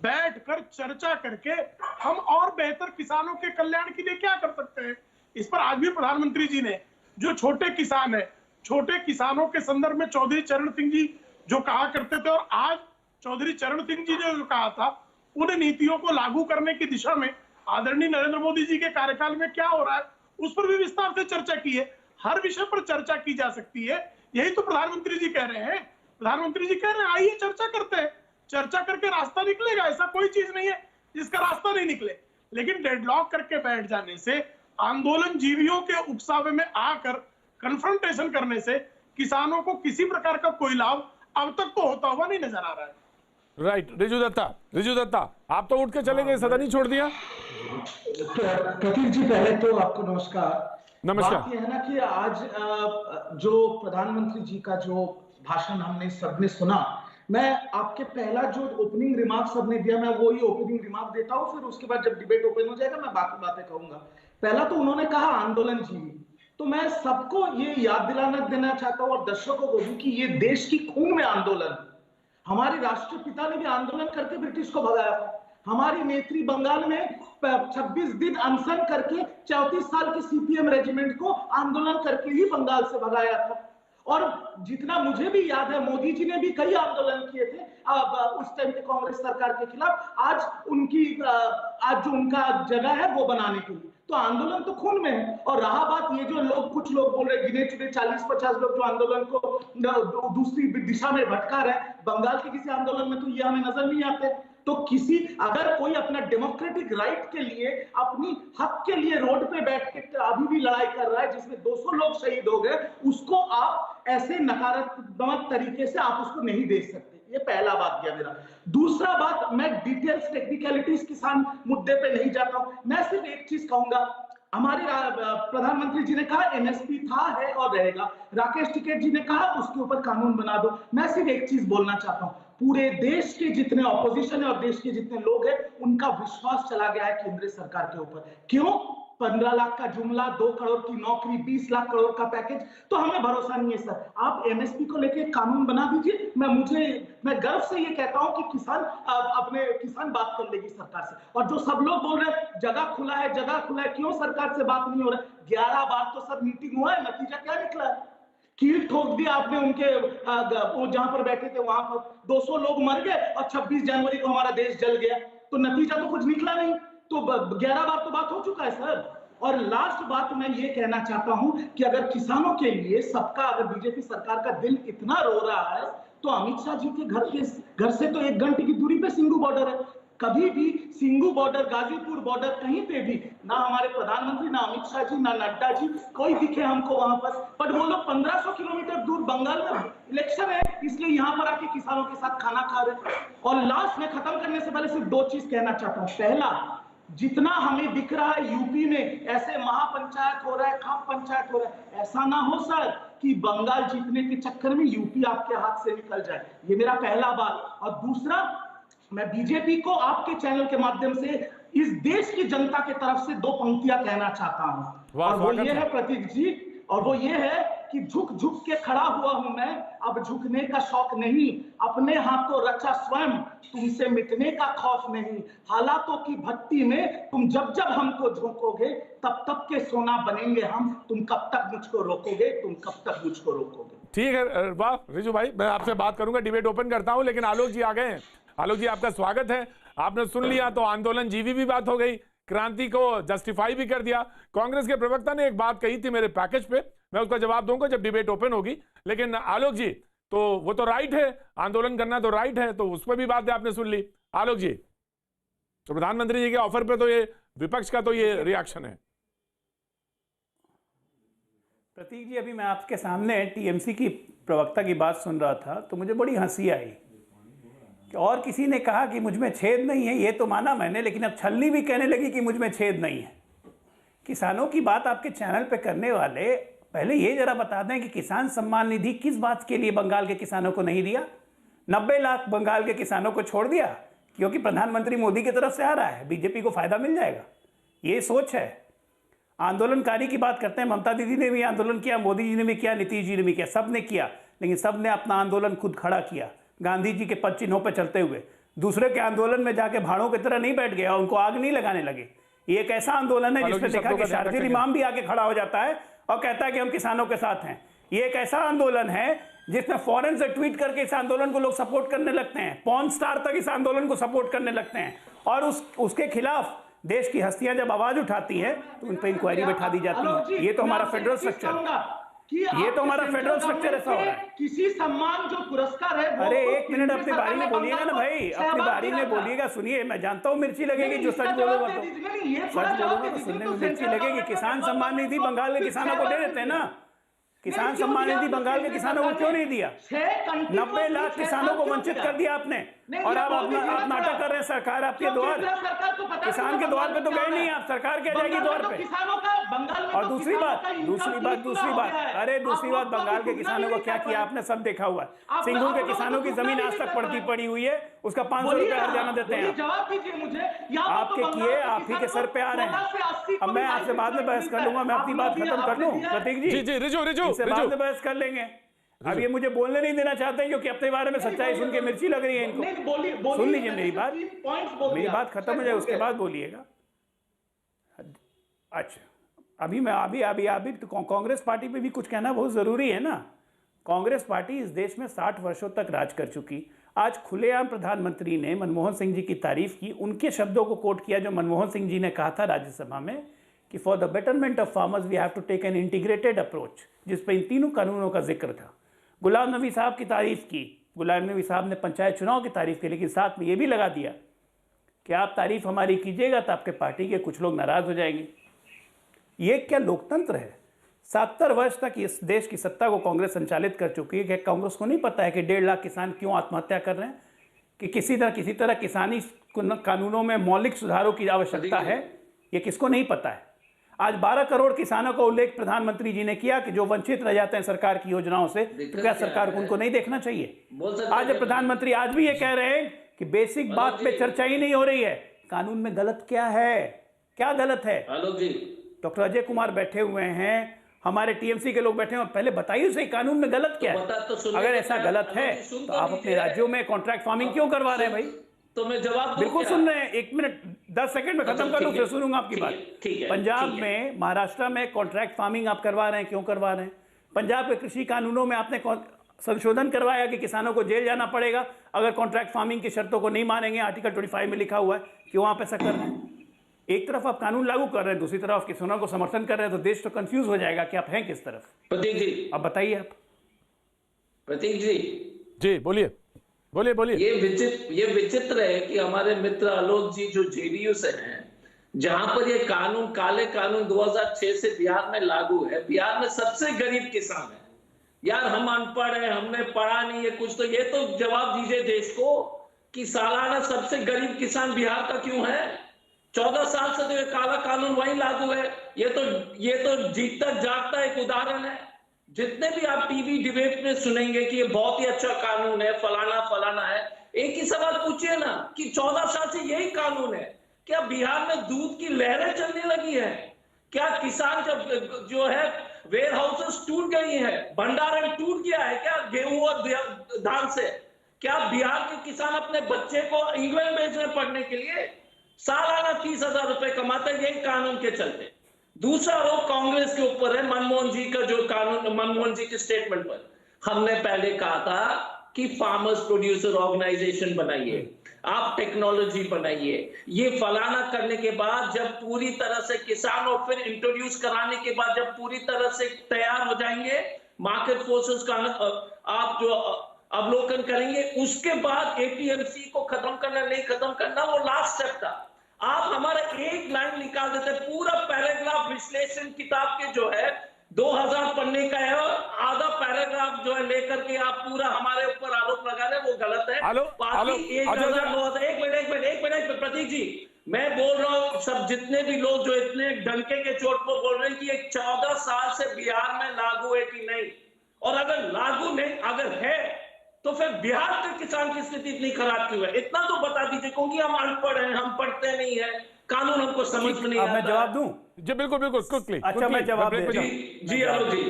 बैठकर चर्चा करके हम और बेहतर किसानों के कल्याण के लिए क्या कर सकते हैं, इस पर आज भी प्रधानमंत्री जी ने, जो छोटे किसान है, छोटे किसानों के संदर्भ में चौधरी चरण सिंह जी जो कहा करते थे और आज चौधरी चरण सिंह जी ने जो कहा था, उन नीतियों को लागू करने की दिशा में आदरणीय नरेंद्र मोदी जी के कार्यकाल में क्या हो रहा है, उस पर भी विस्तार से चर्चा की है। हर विषय पर चर्चा की जा सकती है, यही तो प्रधानमंत्री जी कह रहे हैं। प्रधानमंत्री जी कह रहे हैं आइए चर्चा करते हैं, चर्चा करके रास्ता निकलेगा। ऐसा कोई चीज नहीं है जिसका रास्ता नहीं निकले, लेकिन डेडलॉक करके बैठ जाने से, आंदोलन जीवियों के उकसावे में आकर कन्फ्रंटेशन करने से किसानों को किसी प्रकार का कोई लाभ अब तक तो होता हुआ नहीं नजर आ रहा है। राइट। रिजू दत्ता, आप तो उठ के चले गए, सदन ही छोड़ दिया। प्रतीक जी, पहले तो आपको नमस्कार। बात यह है ना कि आज जो प्रधानमंत्री जी का जो भाषण हमने सबने सुना, मैं आपके पहला जो ओपनिंग रिमार्क सबने दिया, मैं वही ओपनिंग रिमार्क देता हूं, फिर उसके बाद जब डिबेट ओपन हो जाएगा मैं बाकी बातें कहूंगा। पहला तो उन्होंने कहा आंदोलन जीवी, तो मैं सबको ये याद दिलाना देना चाहता हूं और दर्शकों को भी कि ये देश की खून में आंदोलन। हमारे राष्ट्रपिता ने भी आंदोलन करके ब्रिटिश को भगाया था। हमारी नेत्री बंगाल में 26 दिन अनशन करके 34 साल के सीपीएम रेजिमेंट को आंदोलन करके ही बंगाल से भगाया था। और जितना मुझे भी याद है, मोदी जी ने भी कई आंदोलन किए थे उस टाइम के कांग्रेस सरकार के खिलाफ, आज जो उनका जगह है वो बनाने के लिए। तो आंदोलन तो खून में है। और रहा बात ये जो लोग, कुछ लोग बोल रहे गिने चुने 40-50 लोग जो आंदोलन को दूसरी दिशा में भटका रहे, बंगाल के किसी आंदोलन में तो ये हमें नजर नहीं आते। तो अगर कोई अपना डेमोक्रेटिक राइट के लिए, अपनी हक के लिए रोड पे बैठ के अभी भी लड़ाई कर रहा है, जिसमें 200 लोग शहीद हो गए, उसको आप ऐसे नकारात्मक तरीके से आप उसको नहीं देख सकते। ये पहला बात गया मेरा। दूसरा बात, मैं डिटेल्स टेक्निकलिटीज किसान मुद्दे पे नहीं जाता हूं, मैं सिर्फ एक चीज कहूंगा। हमारे प्रधानमंत्री जी ने कहा एमएसपी था, है और रहेगा। राकेश टिकैत जी ने कहा उसके ऊपर कानून बना दो। मैं सिर्फ एक चीज बोलना चाहता हूं, पूरे देश के जितने ऑपोजिशन है और देश के जितने लोग हैं, उनका विश्वास चला गया है केंद्र सरकार के ऊपर। क्यों? 15 लाख का जुमला, 2 करोड़ की नौकरी, 20 लाख करोड़ का पैकेज, तो हमें भरोसा नहीं है सर। आप एमएसपी को लेके कानून बना दीजिए। मैं गर्व से ये कहता हूं कि किसान बात कर लेगी सरकार से। और जो सब लोग बोल रहे हैं जगह खुला है, क्यों सरकार से बात नहीं हो रहा? 11 बार तो सर मीटिंग हुआ है, नतीजा क्या निकला है? कील ठोक दिया आपने उनके, वो जहां पर बैठे थे वहां पर 200 लोग मर गए और 26 जनवरी को हमारा देश जल गया। तो नतीजा तो कुछ निकला नहीं। तो 11 बार तो बात हो चुका है सर। और लास्ट बात मैं ये कहना चाहता हूं कि अगर किसानों के लिए सबका, अगर बीजेपी सरकार का दिल इतना रो रहा है, तो अमित शाह जी के घर से तो 1 घंटे की दूरी पे सिंघू बॉर्डर है। कभी भी सिंघू बॉर्डर, गाजीपुर बॉर्डर, कहीं पे भी ना हमारे प्रधानमंत्री, ना अमित शाह जी, ना नड्डा जी कोई दिखे हमको वहां पर वो लोग 1500 किलोमीटर दूर बंगाल में इलेक्शन है, इसलिए यहाँ पर आके किसानों के साथ खाना खा रहे। और लास्ट में खत्म करने से पहले सिर्फ 2 चीज कहना चाहता हूँ। पहला, जितना हमें दिख रहा है यूपी में ऐसे महापंचायत हो रहा है, खाप पंचायत हो रहा है, ऐसा ना हो सर कि बंगाल जीतने के चक्कर में यूपी आपके हाथ से निकल जाए। ये मेरा पहला बात। और दूसरा, मैं बीजेपी को आपके चैनल के माध्यम से इस देश की जनता की तरफ से 2 पंक्तियां कहना चाहता हूं। और वो ये है प्रतीक जी, और वो ये है कि झुक झुक के खड़ा हुआ हूं मैं, अब झुकने का शौक नहीं, अपने हाथों रचा स्वयं, तुमसे मिटने का खौफ नहीं, हालातों की भट्टी में तुम जब जब हमको झोंकोगे तब तब के सोना बनेंगे हम, तुम कब तक मुझको रोकोगे, तुम कब तक मुझको रोकोगे। ठीक है, वाह रिजू भाई, मैं आपसे बात करूंगा, डिबेट ओपन करता हूं, लेकिन आलोक जी आ गए हैं। आलोक जी आपका स्वागत है। आपने सुन लिया तो आंदोलन जीवी भी बात हो गई, क्रांति को जस्टिफाई भी कर दिया। कांग्रेस के प्रवक्ता ने एक बात कही थी मेरे पैकेज पे, मैं उसका जवाब दूंगा जब डिबेट ओपन होगी। लेकिन आलोक जी, तो वो तो राइट है, आंदोलन करना तो राइट है, तो उस पर भी बात आपने सुन ली। आलोक जी, तो प्रधानमंत्री जी के ऑफर पे तो ये विपक्ष का तो ये रिएक्शन है। प्रतीक जी, अभी मैं आपके सामने टीएमसी की प्रवक्ता की बात सुन रहा था तो मुझे बड़ी हंसी आई। और किसी ने कहा कि मुझ में छेद नहीं है, ये तो माना मैंने, लेकिन अब छलनी भी कहने लगी कि मुझ में छेद नहीं है। किसानों की बात आपके चैनल पे करने वाले पहले ये जरा बता दें कि किसान सम्मान निधि किस बात के लिए बंगाल के किसानों को नहीं दिया। 90 लाख बंगाल के किसानों को छोड़ दिया क्योंकि प्रधानमंत्री मोदी की तरफ से आ रहा है, बीजेपी को फायदा मिल जाएगा, ये सोच है। आंदोलनकारी की बात करते हैं, ममता दीदी ने भी आंदोलन किया, मोदी जी ने भी किया, नीतीश जी ने भी किया, सब ने किया, लेकिन सब ने अपना आंदोलन खुद खड़ा किया, गांधी जी के पद चिन्हों पर चलते हुए। दूसरे के आंदोलन में जाके भाड़ों की तरह नहीं बैठ गया, उनको आग नहीं लगाने लगे। ये एक ऐसा आंदोलन है जिसमें देखा कि शार्जिल इमाम भी आके खड़ा हो जाता है और कहता है कि हम किसानों के साथ हैं। ये एक ऐसा आंदोलन है जिसमें फॉरेन से ट्वीट करके इस आंदोलन को लोग सपोर्ट करने लगते हैं, पॉर्न स्टार तक इस आंदोलन को सपोर्ट करने लगते हैं, और उसके खिलाफ देश की हस्तियां जब आवाज उठाती है तो उन पर इंक्वायरी बैठा दी जाती है। ये तो हमारा फेडरल स्ट्रक्चर है, ये तो हमारा फेडरल स्ट्रक्चर ऐसा हो रहा है। किसी सम्मान जो पुरस्कार है, अरे एक मिनट अपनी बारी में बोलिएगा ना भाई, अपनी बारी में बोलिएगा। सुनिए, मैं जानता हूँ मिर्ची लगेगी, जो सच बोलूंगा तो सच बोलूंगा तो सुनने में मिर्ची लगेगी। किसान सम्मान निधि बंगाल के किसानों को दे देते हैं ना, किसान सम्मान निधि बंगाल के किसानों को क्यों नहीं दिया? 90 लाख किसानों को वंचित कर दिया आपने, और अब आप नाटक कर रहे हैं सरकार आपके द्वार, किसान के द्वार पे तो गए नहीं आप, सरकार क्या जाएगी द्वार पे? और दूसरी बात, अरे दूसरी बात, बंगाल के किसानों को क्या किया आपने सब देखा हुआ है। सिंगूर के किसानों की जमीन आज तक पड़ी हुई है, उसका 500 रुपया हर्जाना देते हैं। आपके किए आप ही के सर पे आ रहे हैं। अब मैं आपसे बाद में बहस कर लूंगा, मैं अपनी बात खत्म कर लूं प्रतीक जी, रिजू से बाद में बहस कर लेंगे। अब ये मुझे बोलने नहीं देना चाहते क्योंकि अपने बारे में सच्चाई सुन के मिर्ची लग रही है इनको। सुन लीजिए मेरी बात खत्म हो जाए उसके बाद बोलिएगा। अच्छा, अभी तो कांग्रेस पार्टी पे भी कुछ कहना बहुत जरूरी है ना। कांग्रेस पार्टी इस देश में 60 वर्षों तक राज कर चुकी। आज खुलेआम प्रधानमंत्री ने मनमोहन सिंह जी की तारीफ की, उनके शब्दों को कोट किया जो मनमोहन सिंह जी ने कहा था राज्यसभा में कि for the betterment of farmers we have to take an integrated approach, जिस पर इन तीनों कानूनों का जिक्र था। गुलाम नबी साहब की तारीफ की, गुलाम नबी साहब ने पंचायत चुनाव की तारीफ की, लेकिन साथ में ये भी लगा दिया कि आप तारीफ हमारी कीजिएगा तो आपके पार्टी के कुछ लोग नाराज हो जाएंगे। ये क्या लोकतंत्र है? 70 वर्ष तक इस देश की सत्ता को कांग्रेस संचालित कर चुकी है। क्या कांग्रेस को नहीं पता है कि 1.5 लाख किसान क्यों आत्महत्या कर रहे हैं, कि किसी तरह किसानी कानूनों में मौलिक सुधारों की आवश्यकता है? ये किसको नहीं पता है? आज 12 करोड़ किसानों का उल्लेख प्रधानमंत्री जी ने किया कि जो वंचित रह जाते हैं सरकार की योजनाओं से, तो क्या सरकार को उनको नहीं देखना चाहिए? आज प्रधानमंत्री आज भी ये कह रहे हैं कि बेसिक बात पे चर्चा ही नहीं हो रही है, कानून में गलत क्या है, क्या गलत है? डॉक्टर अजय कुमार बैठे हुए हैं, हमारे टीएमसी के लोग बैठे हैं, पहले बताइए सही कानून में गलत क्या है? अगर ऐसा गलत है तो आप अपने राज्यों में कॉन्ट्रैक्ट फार्मिंग क्यों करवा रहे हैं भाई? तो मैं जवाब बिल्कुल सुन रहे हैं, 1 मिनट 10 सेकंड में खत्म कर लूं फिर सुनूंगा आपकी बात। पंजाब में, महाराष्ट्र में कॉन्ट्रैक्ट फार्मिंग आप करवा रहे हैं, क्यों करवा रहे हैं? पंजाब के कृषि कानूनों में आपने संशोधन करवाया कि किसानों को जेल जाना पड़ेगा अगर कॉन्ट्रैक्ट फार्मिंग की शर्तों को नहीं मानेंगे, आर्टिकल 25 में लिखा हुआ है, क्यों आप ऐसा कर रहे हैं? एक तरफ आप कानून लागू कर रहे हैं, दूसरी तरफ किसानों को समर्थन कर रहे हैं, तो देश तो कंफ्यूज हो जाएगा कि आप हैं किस तरफ। प्रतीक जी, अब बताइए आप। प्रतीक जी बोलिए। ये विचित्र है कि हमारे मित्र आलोक जी जो जेडीयू से हैं, जहां पर ये कानून, काले कानून 2006 से बिहार में लागू है, बिहार में सबसे गरीब किसान है। यार हम अनपढ़ है, हमने पढ़ा नहीं है कुछ, तो ये तो जवाब दीजिए देश को कि सालाना सबसे गरीब किसान बिहार का क्यों है? 14 साल से तो ये काला कानून वही लागू है। ये तो जीतता जागता एक उदाहरण है। जितने भी आप टीवी डिबेट में सुनेंगे कि ये बहुत ही अच्छा कानून है, फलाना है, एक ही सवाल पूछिए ना कि 14 साल से यही कानून है, क्या बिहार में दूध की लहरें चलने लगी है? क्या किसान जब जो है वेयर हाउसेस टूट गई हैं, भंडारण टूट गया है क्या गेहूं और धान से? क्या बिहार के किसान अपने बच्चे को इंग्लैंड भेजने पढ़ने के लिए सालाना 30,000 रुपए कमाते हैं यही कानून के चलते? दूसरा आरोप कांग्रेस के ऊपर है मनमोहन जी का, जो कानून मनमोहन जी के स्टेटमेंट पर। हमने पहले कहा था कि फार्मर्स प्रोड्यूसर ऑर्गेनाइजेशन बनाइए, आप टेक्नोलॉजी बनाइए, ये फलाना करने के बाद जब पूरी तरह से किसान और फिर इंट्रोड्यूस कराने के बाद जब पूरी तरह से तैयार हो जाएंगे, मार्केट फोर्सेस का आप जो अवलोकन करेंगे, उसके बाद एपीएमसी को खत्म करना नहीं खत्म करना वो लास्ट स्टेप था। आप हमारा एक लाइन निकाल देते, पूरा पैराग्राफ विश्लेषण किताब के जो है 2000 पन्ने का है, और आधा पैराग्राफ जो है लेकर के आप पूरा हमारे ऊपर आरोप लगा रहे, वो गलत है। एक मिनट प्रतीक जी, मैं बोल रहा हूँ सब जितने भी लोग जो इतने डंके के चोट पर बोल रहे हैं कि 14 साल से बिहार में लागू है कि नहीं, और अगर लागू नहीं अगर है तो फिर बिहार के किसान की स्थिति इतनी खराब क्यों है? इतना तो बता दीजिए, क्योंकि हम अनपढ़ हैं, हम पढ़ते नहीं है, कानून हमको समझ में नहीं आता। मैं जवाब दूं? जी बिल्कुल बिल्कुल, क्विकली। अच्छा, मैं जवाब दे जी आलोक जी।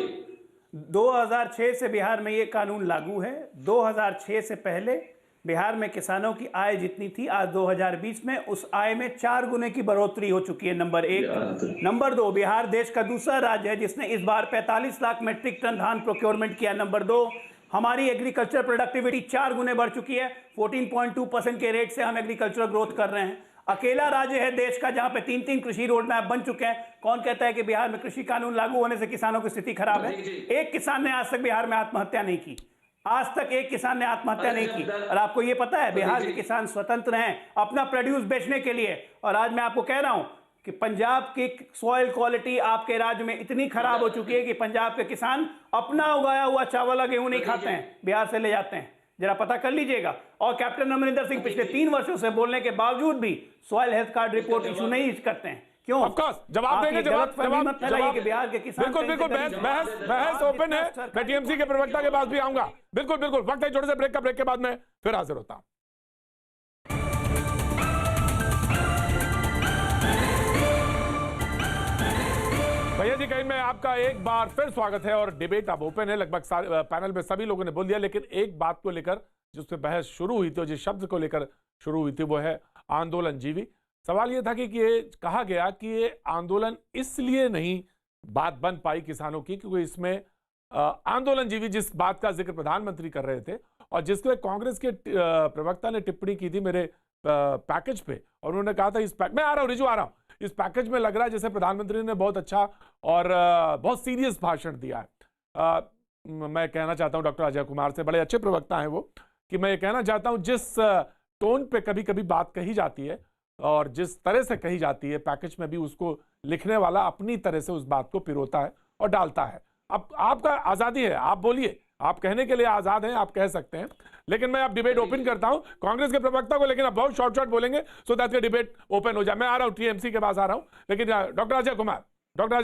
2006 से बिहार में ये कानून लागू है। 2006 से पहले बिहार में किसानों की आय जितनी थी, आज 2020 में उस आय में 4 गुने की बढ़ोतरी हो चुकी है, नंबर 1। नंबर 2, बिहार देश का दूसरा राज्य है जिसने इस बार 45 लाख मेट्रिक टन धान प्रोक्योरमेंट किया। नंबर 2, हमारी एग्रीकल्चर प्रोडक्टिविटी 4 गुने बढ़ चुकी है। 14.2% के रेट से हम एग्रीकल्चरल ग्रोथ कर रहे हैं। अकेला राज्य है देश का जहां पे 3 कृषि रोड मैप बन चुके हैं। कौन कहता है कि बिहार में कृषि कानून लागू होने से किसानों की स्थिति खराब है? एक किसान ने आज तक बिहार में आत्महत्या नहीं की, आज तक एक किसान ने आत्महत्या नहीं की। और आपको ये पता है बिहार के किसान स्वतंत्र हैं अपना प्रोड्यूस बेचने के लिए। और आज मैं आपको कह रहा हूं कि पंजाब की सॉइल क्वालिटी आपके राज्य में इतनी खराब हो चुकी है कि पंजाब के किसान अपना उगाया हुआ चावल गेहूं नहीं खाते हैं, बिहार से ले जाते हैं। जरा पता कर लीजिएगा। और कैप्टन अमरिंदर सिंह पिछले 3 वर्षों से बोलने के बावजूद भी soil health card report issue नहीं करते हैं। क्यों? जवाब देंगे, जवाब कि बिहार के किसान बिल्कुल बिल्कुल, बहस ओपन है। मैं टीएमसी के प्रवक्ता के पास भी आऊंगा। बिल्कुल बिल्कुल, वक्त है छोटे से ब्रेक का, ब्रेक के बाद में फिर हाजिर होता हूं। भैया जी कहीं में आपका एक बार फिर स्वागत है और डिबेट अब ओपन है। लगभग पैनल में सभी लोगों ने बोल दिया, लेकिन एक बात को लेकर जिससे बहस शुरू हुई थी और जिस शब्द को लेकर शुरू हुई थी वो है आंदोलन जीवी। सवाल ये था कि ये कहा गया कि ये आंदोलन इसलिए नहीं बात बन पाई किसानों की क्योंकि इसमें आंदोलन जीवी जिस बात का जिक्र प्रधानमंत्री कर रहे थे और जिसके कांग्रेस के प्रवक्ता ने टिप्पणी की थी मेरे पैकेज पे, और उन्होंने कहा था इस मैं आ रहा हूँ रिजू आ रहा हूँ, इस पैकेज में लग रहा है जैसे प्रधानमंत्री ने बहुत अच्छा और बहुत सीरियस भाषण दिया है। मैं कहना चाहता हूं डॉक्टर अजय कुमार से, बड़े अच्छे प्रवक्ता हैं वो, कि मैं ये कहना चाहता हूं जिस टोन पे कभी कभी बात कही जाती है और जिस तरह से कही जाती है पैकेज में भी उसको लिखने वाला अपनी तरह से उस बात को पिरोता है और डालता है। अब आपका आज़ादी है, आप बोलिए, आप कहने के लिए आज़ाद हैं, आप कह सकते हैं, लेकिन मैं अब डिबेट ओपन करता हूं कांग्रेस के प्रवक्ता को, लेकिन अब बहुत शॉर्ट बोलेंगे सो दैट डिबेट ओपन हो जाए। मैं आ रहा हूं टीएमसी के पास आ रहा हूं, लेकिन doctor Ajay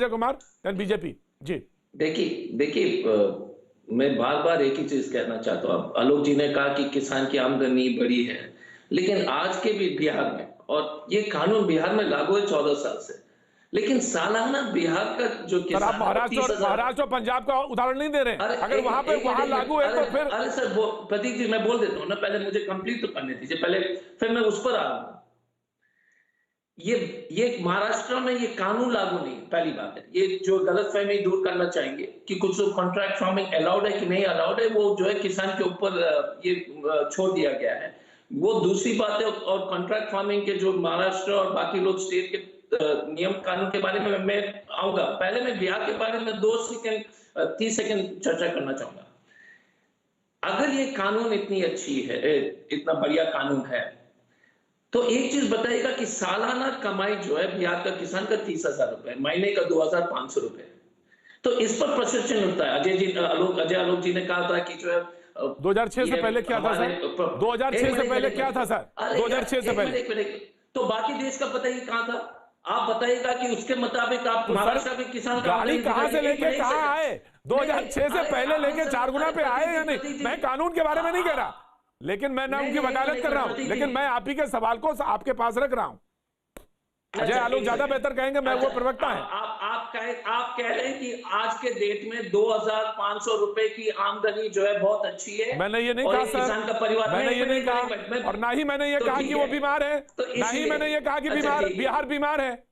Kumar then BJP ji. देखिए मैं बार बार एक ही चीज कहना चाहता हूँ। आलोक जी ने कहा कि किसान की आमदनी बढ़ी है, लेकिन आज के भी बिहार में, और ये कानून बिहार में लागू है 14 साल से, लेकिन सालाना बिहार का जो किसान, आप महाराष्ट्र और पंजाब का उदाहरण नहीं दे रहे हैं। अगर वहां लागू है तो फिर अरे सर प्रतीक जी मैं बोल देता हूँ ना, पहले मुझे कंप्लीट तो करने दीजिए पहले, फिर मैं उस पर आ रहा हूँ। ये महाराष्ट्र में ये कानून लागू नहीं, पहली बात है। ये जो गलतफहमी दूर करना चाहेंगे कि कुछ कॉन्ट्रैक्ट फार्मिंग अलाउड है कि नहीं अलाउड है, वो जो है किसान के ऊपर ये छोड़ दिया गया है, वो दूसरी बात है। और कॉन्ट्रैक्ट फार्मिंग के जो महाराष्ट्र और बाकी लोग स्टेट के नियम कानून के बारे में मैं आऊंगा। पहले मैं बिहार के बारे में 30 सेकंड चर्चा करना चाहूंगा। अगर ये कानून इतनी अच्छी है, इतना बढ़िया कानून है, तो एक चीज बताइएगा कि सालाना कमाई जो है बिहार का किसान का 30,000 रुपए, महीने का 2,500 रुपए, तो इस पर प्रश्न उठता है। अजय आलोक जी ने कहा था कि जो है 2006 से पहले क्या था सर? 2006 से पहले क्या था सर? 2006 से पहले तो बाकी देश का पता ही कहां था? आप बताइएगा कि उसके मुताबिक आप महाराष्ट्र के किसान गाड़ी कहां से लेके कहां आए? 2006 से पहले लेके 4 गुना पे आए या नहीं? मैं कानून के बारे में नहीं कह रहा, लेकिन मैं ना उनकी वकालत कर रहा हूं, लेकिन मैं आप ही के सवाल को आपके पास रख रहा हूं। अजय आलोक ज्यादा बेहतर कहेंगे, मैं वो प्रवक्ता है। आप कह रहे हैं कि आज के डेट में 2,500 रुपए की आमदनी जो है बहुत अच्छी है। मैंने ये नहीं कहा सर, किसान का परिवार, मैंने ये नहीं कहा, और ना ही मैंने ये कहा कि वो बीमार है, ना ही मैंने ये कहा कि बिहार बीमार है,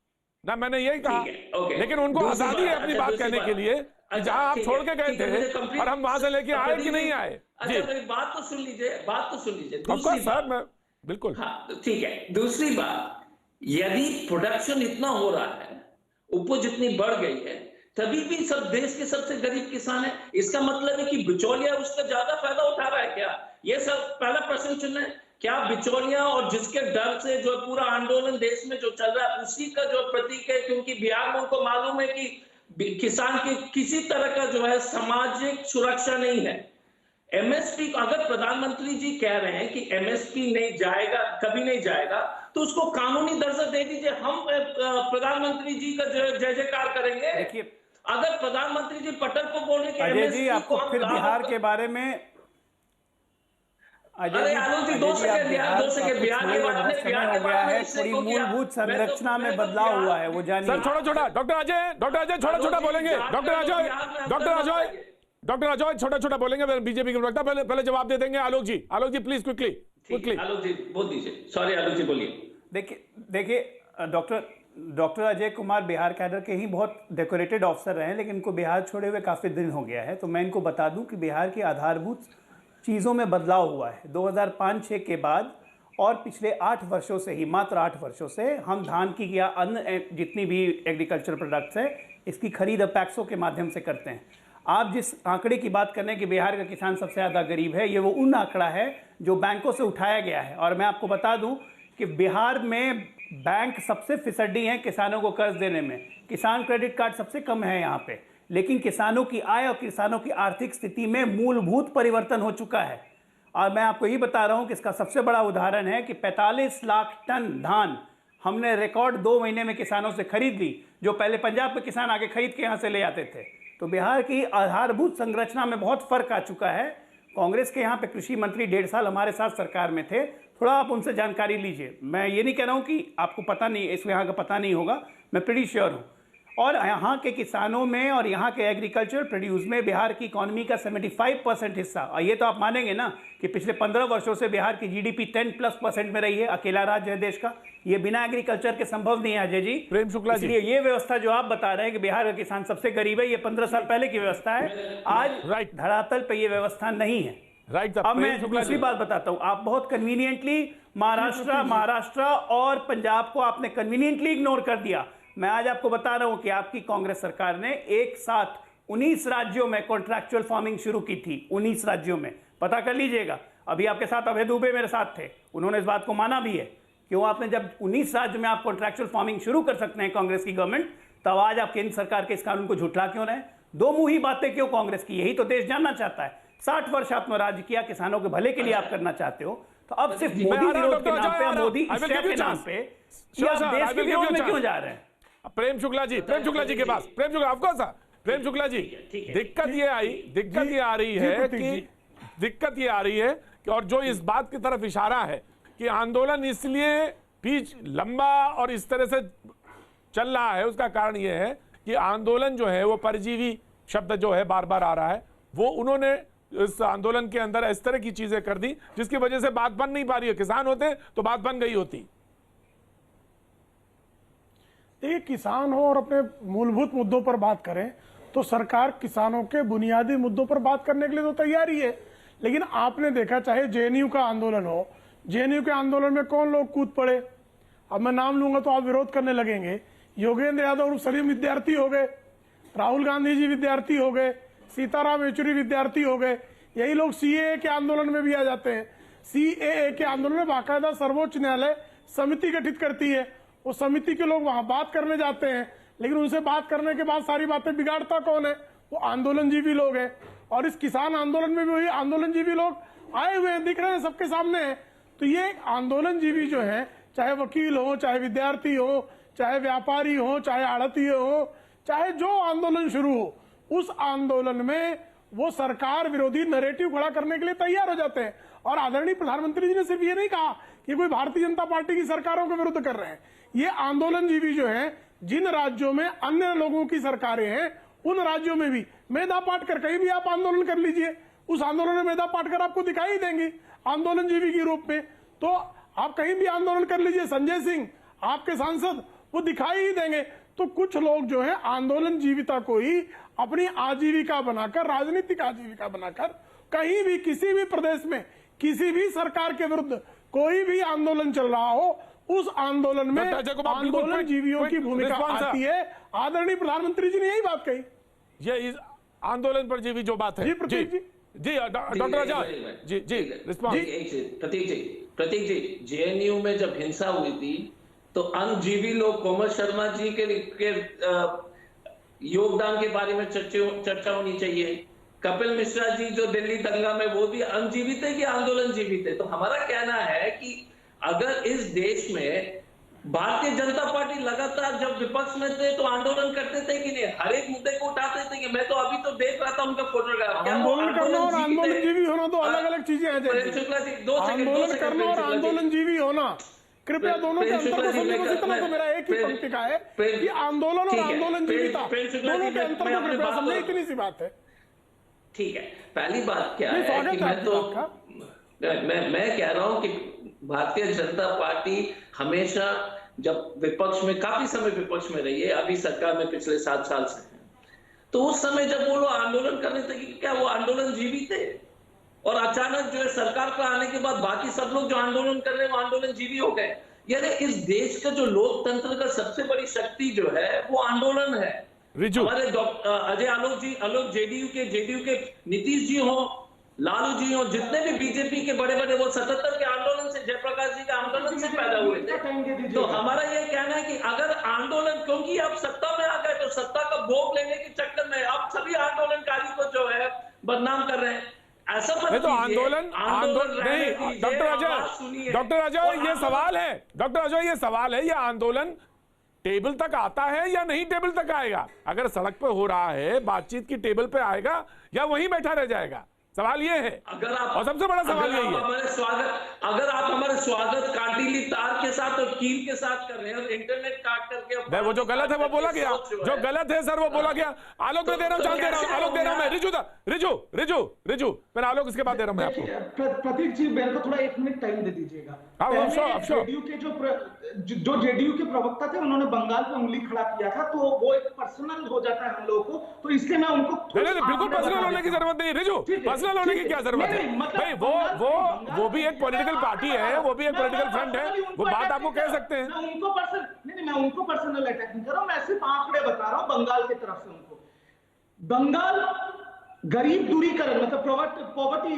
ना मैंने यही कहा। लेकिन उनको आजादी है अपनी बात कहने के लिए, जहां आप छोड़ के गए थे और हम वहां से लेके आए कि नहीं आए। जी, बात तो सुन लीजिए। सर मैं बिल्कुल, हाँ ठीक है। दूसरी बात, यदि प्रोडक्शन इतना हो रहा है, उपज इतनी बढ़ गई है, तभी भी सब देश के सबसे गरीब किसान है, इसका मतलब है कि बिचौलिया उसका ज्यादा फायदा उठा रहा है क्या? ये सब पहला प्रश्न चुन है। क्या बिचौलिया और जिसके डर से जो पूरा आंदोलन देश में जो चल रहा है उसी का जो प्रतीक है? क्योंकि बिहार में उनको मालूम है कि किसान की किसी तरह का जो है सामाजिक सुरक्षा नहीं है। एमएसपी, अगर प्रधानमंत्री जी कह रहे हैं कि एमएसपी नहीं जाएगा, कभी नहीं जाएगा, तो उसको कानूनी दर्जा दे दीजिए। हम प्रधानमंत्री जी का जय जयकार करेंगे। देखिए, अगर प्रधानमंत्री जी पटल को बोल रहे कि अजय जी आपको फिर बिहार के बारे में, अजय आलोक जी 2 सेकंड बिहार के बारे में समय हो गया है, पूरी मूलभूत संरचना में बदलाव हुआ है, वो जानिए। सर छोटा डॉक्टर अजय छोटा बोलेंगे। डॉक्टर अजय छोटा बोलेंगे, बीजेपी के प्रवक्ता पहले जवाब दे देंगे। आलोक जी प्लीज क्विकली। आलोक जी बोल दीजिए। सॉरी आलोक जी बोलिए। देखिए डॉक्टर अजय कुमार बिहार कैडर के ही बहुत डेकोरेटेड ऑफिसर रहे हैं, लेकिन इनको बिहार छोड़े हुए काफ़ी दिन हो गया है। तो मैं इनको बता दूं कि बिहार की आधारभूत चीज़ों में बदलाव हुआ है 2005-6 के बाद, और पिछले 8 वर्षों से ही, मात्र 8 वर्षों से हम धान की या अन्य जितनी भी एग्रीकल्चर प्रोडक्ट्स है, इसकी खरीद अब पैक्सों के माध्यम से करते हैं। आप जिस आंकड़े की बात कर रहे हैं कि बिहार का किसान सबसे ज़्यादा गरीब है, ये वो उन आंकड़ा है जो बैंकों से उठाया गया है। और मैं आपको बता दूं कि बिहार में बैंक सबसे फिसड्डी हैं किसानों को कर्ज देने में। किसान क्रेडिट कार्ड सबसे कम है यहाँ पे, लेकिन किसानों की आय और किसानों की आर्थिक स्थिति में मूलभूत परिवर्तन हो चुका है। और मैं आपको ये बता रहा हूँ कि इसका सबसे बड़ा उदाहरण है कि 45 लाख टन धान हमने रिकॉर्ड 2 महीने में किसानों से खरीद ली, जो पहले पंजाब के किसान आगे खरीद के यहाँ से ले आते थे। तो बिहार की आधारभूत संरचना में बहुत फर्क आ चुका है। कांग्रेस के यहाँ पे कृषि मंत्री 1.5 साल हमारे साथ सरकार में थे, थोड़ा आप उनसे जानकारी लीजिए। मैं ये नहीं कह रहा हूँ कि आपको पता नहीं, इसमें यहाँ का पता नहीं होगा, मैं प्रीटी श्योर हूँ। और यहाँ के किसानों में और यहाँ के एग्रीकल्चर प्रोड्यूस में बिहार की इकोनॉमी का 75% हिस्सा, और ये तो आप मानेंगे ना कि पिछले 15 वर्षों से बिहार की जीडीपी 10+% में रही है, अकेला राज्य है देश का। ये बिना एग्रीकल्चर के संभव नहीं है अजय जी। प्रेम शुक्ला जी, इसलिए ये व्यवस्था जो आप बता रहे हैं कि बिहार का किसान सबसे गरीब है, ये 15 साल पहले की व्यवस्था है। आज धरातल पर ये व्यवस्था नहीं है। अब मैं दूसरी बात बताता हूँ। आप बहुत कन्वीनियंटली महाराष्ट्र और पंजाब को आपने कन्वीनियंटली इग्नोर कर दिया। मैं आज आपको बता रहा हूं कि आपकी कांग्रेस सरकार ने एक साथ 19 राज्यों में कॉन्ट्रैक्चुअल फार्मिंग शुरू की थी। 19 राज्यों में, पता कर लीजिएगा। अभी आपके साथ अभय दुबे मेरे साथ थे, उन्होंने इस बात को माना भी है। क्यों आपने जब 19 राज्य में आप कॉन्ट्रैक्चुअल फार्मिंग शुरू कर सकते हैं कांग्रेस की गवर्नमेंट, तब आज आप केंद्र सरकार के इस कानून को झुठला क्यों रहे? दो मुंही बातें क्यों कांग्रेस की? यही तो देश जानना चाहता है। 60 वर्ष आपने राज्य किया, किसानों के भले के लिए आप करना चाहते हो, तो अब सिर्फ मोदी विरोध के नाम पे, मोदी के नाम पे देश के विरोध में क्यों जा रहे हैं? प्रेम शुक्ला जी के पास। प्रेम शुक्ला आपको सा प्रेम शुक्ला जी, दिक्कत ये आ रही है कि और जो इस बात की तरफ इशारा है कि आंदोलन इसलिए बीच लंबा और इस तरह से चल रहा है, उसका कारण ये है कि आंदोलन जो है वो परजीवी शब्द जो है बार बार आ रहा है, वो उन्होंने इस आंदोलन के अंदर इस तरह की चीजें कर दी जिसकी वजह से बात बन नहीं पा रही है। किसान होते तो बात बन गई होती। एक किसान हो और अपने मूलभूत मुद्दों पर बात करें तो सरकार किसानों के बुनियादी मुद्दों पर बात करने के लिए तो तैयार ही है। लेकिन आपने देखा, चाहे जेएनयू का आंदोलन हो, जेएनयू के आंदोलन में कौन लोग कूद पड़े? अब मैं नाम लूंगा तो आप विरोध करने लगेंगे। योगेंद्र यादव और सलीम विद्यार्थी हो गए, राहुल गांधी जी विद्यार्थी हो गए, सीताराम येचुरी विद्यार्थी हो गए। यही लोग सीएए के आंदोलन में भी आ जाते हैं। सीएए के आंदोलन में बाकायदा सर्वोच्च न्यायालय समिति गठित करती है, वो समिति के लोग वहां बात करने जाते हैं, लेकिन उनसे बात करने के बाद सारी बातें बिगाड़ता कौन है? वो आंदोलनजीवी लोग हैं। और इस किसान आंदोलन में भी वही आंदोलनजीवी लोग आए हुए हैं, दिख रहे हैं, सबके सामने हैं। तो ये आंदोलनजीवी जो है, चाहे वकील हो, चाहे विद्यार्थी हो, चाहे व्यापारी हो, चाहे आड़ती हो, चाहे जो आंदोलन शुरू हो, उस आंदोलन में वो सरकार विरोधी नैरेटिव खड़ा करने के लिए तैयार हो जाते हैं। और आदरणीय प्रधानमंत्री जी ने सिर्फ ये नहीं कहा कि कोई भारतीय जनता पार्टी की सरकारों के विरुद्ध कर रहे हैं, ये आंदोलनजीवी जो है, जिन राज्यों में अन्य लोगों की सरकारें हैं, उन राज्यों में भी मेधा पाटकर, कहीं भी आप आंदोलन कर लीजिए, उस आंदोलन में मेधा पाटकर आपको दिखाई ही देंगी आंदोलनजीवी के रूप में। तो आप कहीं भी आंदोलन कर लीजिए, संजय सिंह आपके सांसद, वो दिखाई ही देंगे। तो कुछ लोग जो है आंदोलन जीविता को ही अपनी आजीविका बनाकर, राजनीतिक आजीविका बनाकर, कहीं भी किसी भी प्रदेश में किसी भी सरकार के विरुद्ध कोई भी आंदोलन चल रहा हो, उस आंदोलन में आंदोलन जीवियों की भूमिका आती है। आदरणीय प्रधानमंत्री जी ने यही बात कही। ये इस आंदोलन पर जीवी जो बात है, जी प्रतीक जी, जी डॉक्टर आजाद जी, जी रिस्पॉन्स। प्रतीक जी, जेएनयू में जब हिंसा हुई थी तो अनजीवी लोग, कोमल शर्मा जी के योगदान के बारे में चर्चा होनी चाहिए। कपिल मिश्रा जी जो दिल्ली दंगा में, वो भी अनजीवी थे कि आंदोलन जीवी थे? तो हमारा कहना है कि अगर इस देश में भारतीय जनता पार्टी लगातार जब विपक्ष में थे तो आंदोलन करते थे कि नहीं, हर एक मुद्दे को उठाते थे कि मैं तो अभी तो देख रहा था उनका फोटोग्राफ। आंदोलन करना और आंदोलनजीवी होना तो अलग अलग चीजें हैं। आंदोलन करना और आंदोलनजीवी होना, कृपया दोनों के अंतर को समझो। इतना तो मेरा एक ही पंक्ति का है कि आंदोलन और आंदोलनजीविता दोनों के अंतर को कृपया समझे, इतनी सी बात है। ठीक है, पहली बात क्या है कि मैं कह रहा हूं कि भारतीय जनता पार्टी हमेशा जब विपक्ष में, काफी समय विपक्ष में रही है, अभी सरकार में पिछले 7 साल से है, तो उस समय जब वो लोग आंदोलन कर रहे थे कि क्या वो आंदोलन जीवी थे? और अचानक जो है सरकार पर आने के बाद बाकी सब लोग जो आंदोलन कर रहे हैं वो आंदोलन जीवी हो गए। यानी इस देश का जो लोकतंत्र का सबसे बड़ी शक्ति जो है वो आंदोलन है। हमारे अजय आलोक जेडीयू के नीतीश जी हो, लालू जी हो, जितने भी बीजेपी के बड़े बड़े, वो 77 के आंदोलन से, जयप्रकाश जी के आंदोलन से पैदा हुए थे। तो हमारा ये कहना है कि अगर आंदोलन, क्योंकि आप सत्ता में आ गए तो सत्ता का भोग लेने के चक्कर में आप सभी आंदोलनकारी को जो है बदनाम कर रहे हैं। ऐसा नहीं तो आंदोलन नहीं। डॉक्टर अजय ये सवाल है, डॉक्टर अजय ये सवाल है, ये आंदोलन टेबल तक आता है या नहीं टेबल तक आएगा? अगर सड़क पे हो रहा है, बातचीत की टेबल पे आएगा या वहीं बैठा रह जाएगा? सवाल ये है, और सबसे बड़ा सवाल यही है। अगर आप हमारे स्वागत कांटीली तार के साथ और कील के साथ कर रहे हैं और इंटरनेट काट करके, वो जो गलत है वो बोला गया, जो गलत है सर वो बोला गया। आलोक में दे रहा हूँ, चाल दे रहा हूँ, आलोक दे रहा हूँ मैं, रिजू मैं आलोक, इसके बाद दे रहा हूँ मैं आपको। प्रतीक जी, मेरे को थोड़ा 1 मिनट टाइम दे दीजिएगा। जेडीयू के जो जेडीयू के प्रवक्ता थे, उन्होंने बंगाल पे उंगली खड़ा किया था, तो वो एक पर्सनल हो जाता है हम लोगों को, तो इसलिए मैं उनको बिल्कुल पर्सनल होने की जरूरत नहीं। रिजू, पर्सनल होने की क्या जरूरत है भाई? वो भी एक पॉलिटिकल पार्टी है, वो भी एक पॉलिटिकल फ्रंट है, वो बात आपको कह सकते हैं। मैं उनको पर्सनल अटैक नहीं कर रहा हूं, मैं सिर्फ आंकड़े बता रहा हूं बंगाल की तरफ से उनको। बंगाल गरीब दूरीकरण, मतलब पॉवर्टी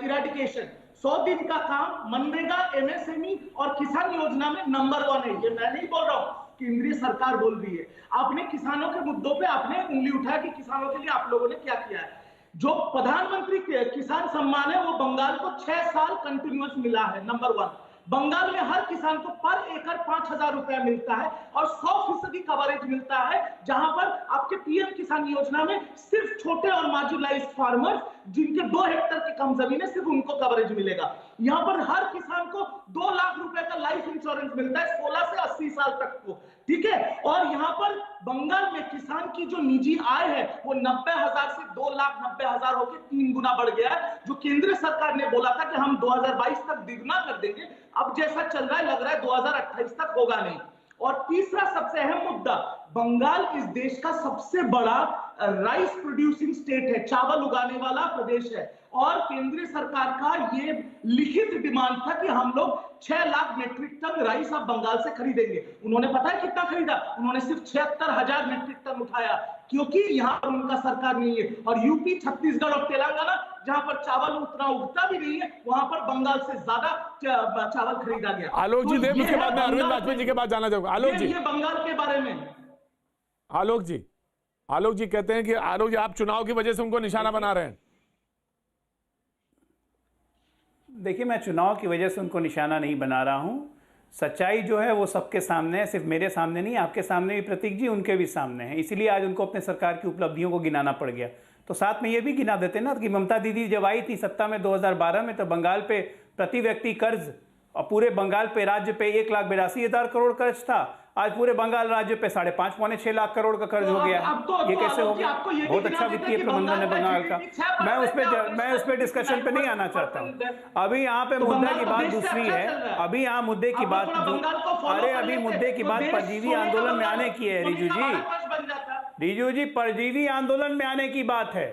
इराडिकेशन, 100 दिन का काम, मनरेगा, एमएसएमई और किसान योजना में नंबर 1 है। ये मैं नहीं बोल रहा हूं, केंद्रीय सरकार बोल रही है। आपने किसानों के मुद्दों पे आपने उंगली उठाया कि किसानों के लिए आप लोगों ने क्या किया है। जो प्रधानमंत्री किसान सम्मान है वो बंगाल को 6 साल कंटिन्यूअस मिला है, नंबर 1। बंगाल में हर किसान को पर एकड़ 5,000 रुपया मिलता है और 100% कवरेज मिलता है, जहां पर आपके पीएम किसान योजना में सिर्फ छोटे और मार्जिनलाइज्ड फार्मर्स जिनके 2 हेक्टेयर की कम जमीन है, सिर्फ उनको कवरेज मिलेगा। यहाँ पर हर किसान को 2 लाख रुपए का लाइफ इंश्योरेंस मिलता है 16 से 80 साल तक को, ठीक है। और यहाँ पर बंगाल में किसान की जो निजी आय है वो 90,000 से 2,90,000 होकर 3 गुना बढ़ गया है, जो केंद्र सरकार ने बोला था कि हम 2022 तक दुगना कर देंगे। अब जैसा चल रहा है, लग रहा है 2028 तक होगा नहीं। और तीसरा सबसे अहम मुद्दा, बंगाल इस देश का सबसे बड़ा राइस प्रोड्यूसिंग स्टेट है, चावल उगाने वाला प्रदेश है। और केंद्रीय सरकार का ये लिखित डिमांड था कि हम लोग 6 लाख मेट्रिक टन राइस अब बंगाल से खरीदेंगे। उन्होंने पता है कितना खरीदा? उन्होंने सिर्फ 76,000 मेट्रिक टन उठाया, क्योंकि यहाँ पर उनका सरकार नहीं है। और यूपी, छत्तीसगढ़ और तेलंगाना, जहां पर चावल उतना उगता भी नहीं है, वहां पर बंगाल से ज्यादा चावल खरीदा गया। आलोक जी, देव के बाद मैं अरविंद वाजपेयी जी के पास जाना चाहूंगा। आलोक जी, ये बंगाल के बारे में। आलोक जी कहते हैं कि आलोक जी आप चुनाव की वजह से उनको निशाना बना रहे हैं। देखिए, मैं चुनाव की वजह से उनको निशाना नहीं बना रहा हूं। सच्चाई जो है वो सबके सामने है, सिर्फ मेरे सामने नहीं, आपके सामने भी प्रतीक जी, उनके भी सामने है। इसीलिए आज उनको अपने सरकार की उपलब्धियों को गिनाना पड़ गया। तो साथ में ये भी गिना देते ना कि ममता दीदी जब आई थी सत्ता में 2012 में, तो बंगाल पे प्रति व्यक्ति कर्ज और पूरे बंगाल पे राज्य पे 1,82,000 करोड़ कर्ज था, आज पूरे बंगाल राज्य पे 5.5 पौने 6 लाख करोड़ का कर्ज हो गया। ये कैसे हो गया? बहुत अच्छा वित्तीय प्रबंधन है बंगाल का। मैं उस पे डिस्कशन पे नहीं आना चाहता हूँ। अभी यहाँ पे मुद्दा की बात दूसरी है। अभी यहाँ मुद्दे की बात, अरे अभी मुद्दे की बात परजीवी आंदोलन में आने की है रिजू जी, परजीवी आंदोलन में आने की बात है।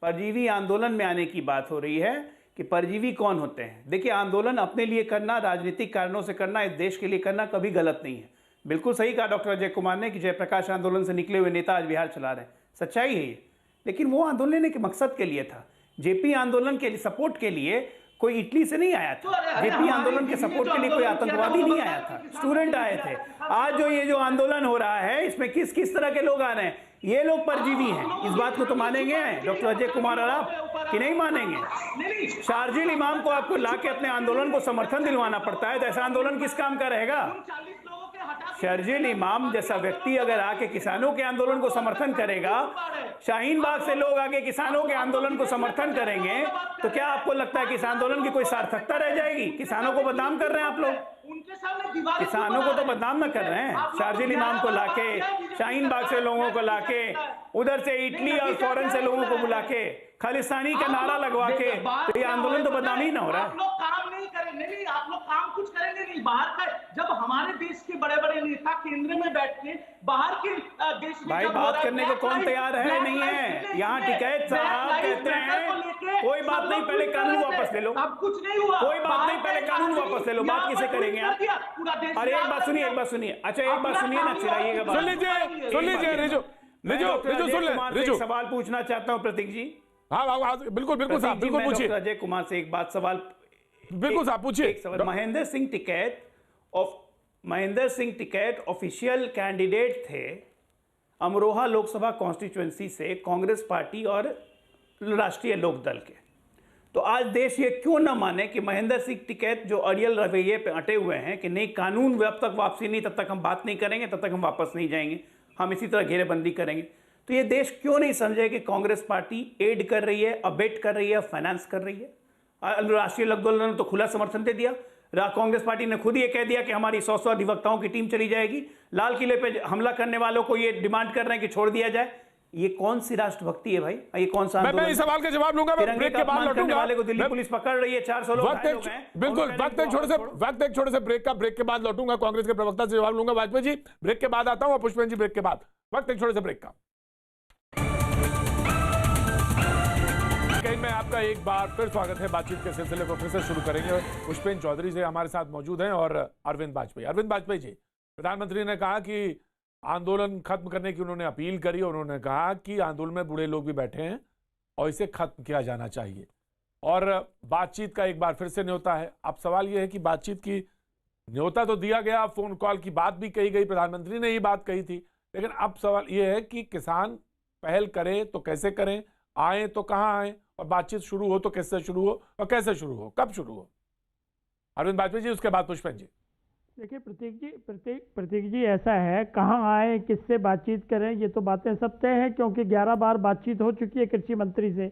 परजीवी आंदोलन में आने की बात हो रही है कि परजीवी कौन होते हैं। देखिए, आंदोलन अपने लिए करना, राजनीतिक कारणों से करना, इस देश के लिए करना कभी गलत नहीं है। बिल्कुल सही कहा डॉक्टर अजय कुमार ने कि जयप्रकाश आंदोलन से निकले हुए नेता आज बिहार चला रहे हैं, सच्चाई है ये। लेकिन वो आंदोलन के मकसद के लिए था। जेपी आंदोलन के सपोर्ट के लिए कोई इटली से नहीं आया था। जेपी आंदोलन के सपोर्ट के लिए कोई आतंकवादी नहीं आया था, स्टूडेंट आए थे। आज ये जो आंदोलन हो रहा है, इसमें किस किस तरह के लोग आ रहे हैं, ये लोग परजीवी हैं। इस बात को तो मानेंगे डॉक्टर अजय कुमार और आप कि नहीं मानेंगे? शारजील इमाम को आपको लाके अपने आंदोलन को समर्थन दिलवाना पड़ता है, तो ऐसा आंदोलन किस काम का रहेगा? शारजील इमाम जैसा व्यक्ति अगर आके किसानों के आंदोलन को समर्थन करेगा, शाहीन बाग से लोग आके किसानों के आंदोलन को समर्थन करेंगे, तो क्या आपको लगता है कि इस आंदोलन की कोई सार्थकता रह जाएगी? किसानों को बदनाम कर रहे हैं आप लोग, किसानों को तो बदनाम न कर रहे हैं। शारजील इमाम को लाके, शाहीन बाग से लोगों को लाके, उधर से इटली और फॉरेन से लोगों को बुला के, खालिस्तानी का नारा लगवा के, तो ये आंदोलन तो बदनामी ना हो रहा है। आप लोग काम नहीं करेंगे, नहीं आप लोग काम कुछ करेंगे नहीं। बाहर का, जब हमारे देश के बड़े बड़े नेता केंद्र में बैठ के बाहर के देश में भाई बात करने को कौन तैयार है? नहीं है। यहाँ टिकैत साहब कहते हैं कोई बात नहीं, पहले कानून वापस ले लो। अब कुछ नहीं हुआ, कोई बात नहीं, पहले कानून वापस ले लो। बात किसे करेंगे आप? अरे एक बात सुनिए, अच्छा एक बात सुनिए ना, चिल्लाइएगा बात। सुन लीजिए रिजू सवाल पूछना चाहता हूँ प्रतीक जी। हाँ बिल्कुल साहब, बिल्कुल पूछिए। अजय कुमार से एक बात सवाल, बिल्कुल साहब पूछिए। महेंद्र सिंह टिकैत ऑफिशियल कैंडिडेट थे अमरोहा लोकसभा कॉन्स्टिट्यूएंसी से कांग्रेस पार्टी और राष्ट्रीय लोकदल के। तो आज देश ये क्यों न माने कि महेंद्र सिंह टिकैत जो अड़ियल रवैये पे अटे हुए हैं कि नहीं कानून जब तक वापसी नहीं, तब तक हम बात नहीं करेंगे, तब तक हम वापस नहीं जाएंगे, हम इसी तरह घेरेबंदी करेंगे। तो ये देश क्यों नहीं समझे कि कांग्रेस पार्टी एड कर रही है, अबेट कर रही है, फाइनेंस कर रही है? राष्ट्रीय लोकदल ने तो खुला समर्थन दे दिया। कांग्रेस पार्टी ने खुद ये कह दिया कि हमारी 100 अधिवक्ताओं की टीम चली जाएगी। लाल किले पे हमला करने वालों को ये डिमांड कर रहे हैं कि छोड़ दिया जाए। ये कौन सी राष्ट्रभक्ति है भाई? ये कौन सा मैं इस सवाल का जवाब लूंगा, ब्रेक के बाद लौटूंगा। वाले को दिल्ली पुलिस पकड़ रही है, 400 लोग हैं। बिल्कुल, वक्त एक छोटे से ब्रेक के बाद लौटूंगा, कांग्रेस के प्रवक्ता से जवाब लूंगा। वाजपेयी जी ब्रेक के बाद आता हूं, पुष्पेंद्र जी ब्रेक के बाद। वक्त एक छोटे से ब्रेक का। में आपका एक बार फिर स्वागत है। बातचीत के सिलसिले को फिर से शुरू करेंगे। पुष्पेंद्र चौधरी से हमारे साथ मौजूद हैं और अरविंद वाजपेयी जी। प्रधानमंत्री ने कहा कि आंदोलन खत्म करने की उन्होंने अपील करी। उन्होंने कहा कि आंदोलन में बूढ़े लोग भी बैठे हैं और इसे खत्म किया जाना चाहिए और बातचीत का एक बार फिर से न्योता है। अब सवाल यह है कि बातचीत की न्योता तो दिया गया, फोन कॉल की बात भी कही गई, प्रधानमंत्री ने ये बात कही थी, लेकिन अब सवाल यह है कि किसान पहल करें तो कैसे करें, आए तो कहाँ आए, और बातचीत शुरू हो तो कैसे शुरू हो और कैसे शुरू हो, कब शुरू हो? अरविंद वाजपेयी जी, उसके बाद पुष्पेंद्र जी। देखिए प्रतीक जी ऐसा है, कहाँ आए, किससे बातचीत करें, ये तो बातें सब तय हैं, क्योंकि 11 बार बातचीत हो चुकी है कृषि मंत्री से।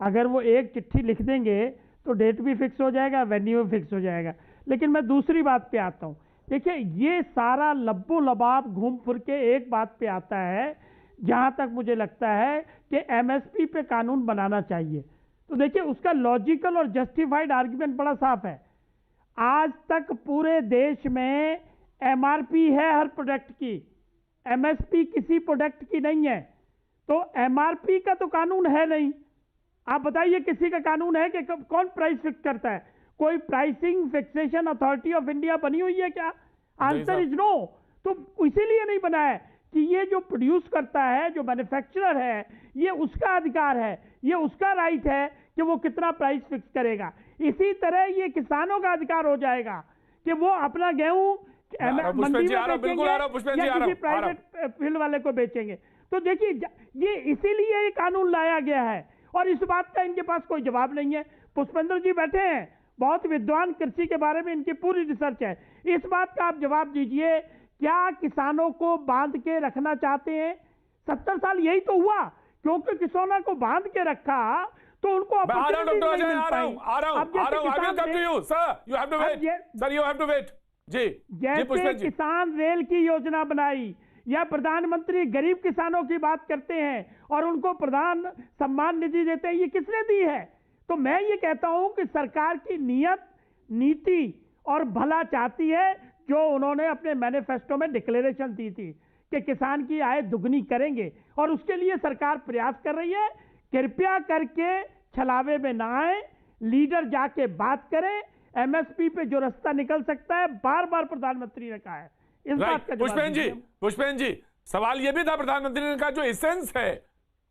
अगर वो एक चिट्ठी लिख देंगे तो डेट भी फिक्स हो जाएगा, वेन्यू भी फिक्स हो जाएगा। लेकिन मैं दूसरी बात पे आता हूँ। देखिए ये सारा लब्बो लबाब घूम फिर के एक बात पे आता है, जहाँ तक मुझे लगता है कि एमएसपी पे कानून बनाना चाहिए। तो देखिए उसका लॉजिकल और जस्टिफाइड आर्ग्यूमेंट बड़ा साफ है। आज तक पूरे देश में एमआरपी है हर प्रोडक्ट की, एमएसपी किसी प्रोडक्ट की नहीं है। तो एमआरपी का तो कानून है नहीं। आप बताइए किसी का कानून है कि कौन प्राइस फिक्स करता है? कोई pricing fixation authority of India बनी हुई है क्या? Answer is no. तो इसीलिए नहीं बना है कि ये जो प्रोड्यूस करता है, जो मैन्युफैक्चरर है, ये उसका अधिकार है, ये उसका राइट है कि वो कितना प्राइस फिक्स करेगा। इसी तरह ये किसानों का अधिकार हो जाएगा कि वो अपना गेहूं मंडी में बेचेंगे या किसी प्राइवेट फील्ड वाले को बेचेंगे। तो देखिए ये इसीलिए ये कानून लाया गया है और इस बात का इनके पास कोई जवाब नहीं है। पुष्पेंद्र जी बैठे हैं, बहुत विद्वान, कृषि के बारे में इनकी पूरी रिसर्च है। इस बात का आप जवाब दीजिए, क्या किसानों को बांध के रखना चाहते हैं? 70 साल यही तो हुआ, क्योंकि किसानों को बांध के रखा तो उनको अपॉर्चुनिटी नहीं मिल पाई। जैसे किसान रेल की योजना बनाई या प्रधानमंत्री गरीब किसानों की बात करते हैं और उनको प्रधान सम्मान निधि देते हैं, ये किसने दी है? तो मैं ये कहता हूं कि सरकार की नीयत, नीति और भला चाहती है, जो उन्होंने अपने मैनिफेस्टो में डिक्लेरेशन दी थी कि किसान की आय दुगनी करेंगे, और उसके लिए सरकार प्रयास कर रही है। कृपया करके छलावे में ना आए, लीडर जाके बात करें। एमएसपी पे जो रास्ता निकल सकता है, बार बार प्रधानमंत्री ने कहा है। इस बात का पुष्पेंद्र जी, सवाल यह भी था, प्रधानमंत्री ने कहा जो एसेंस है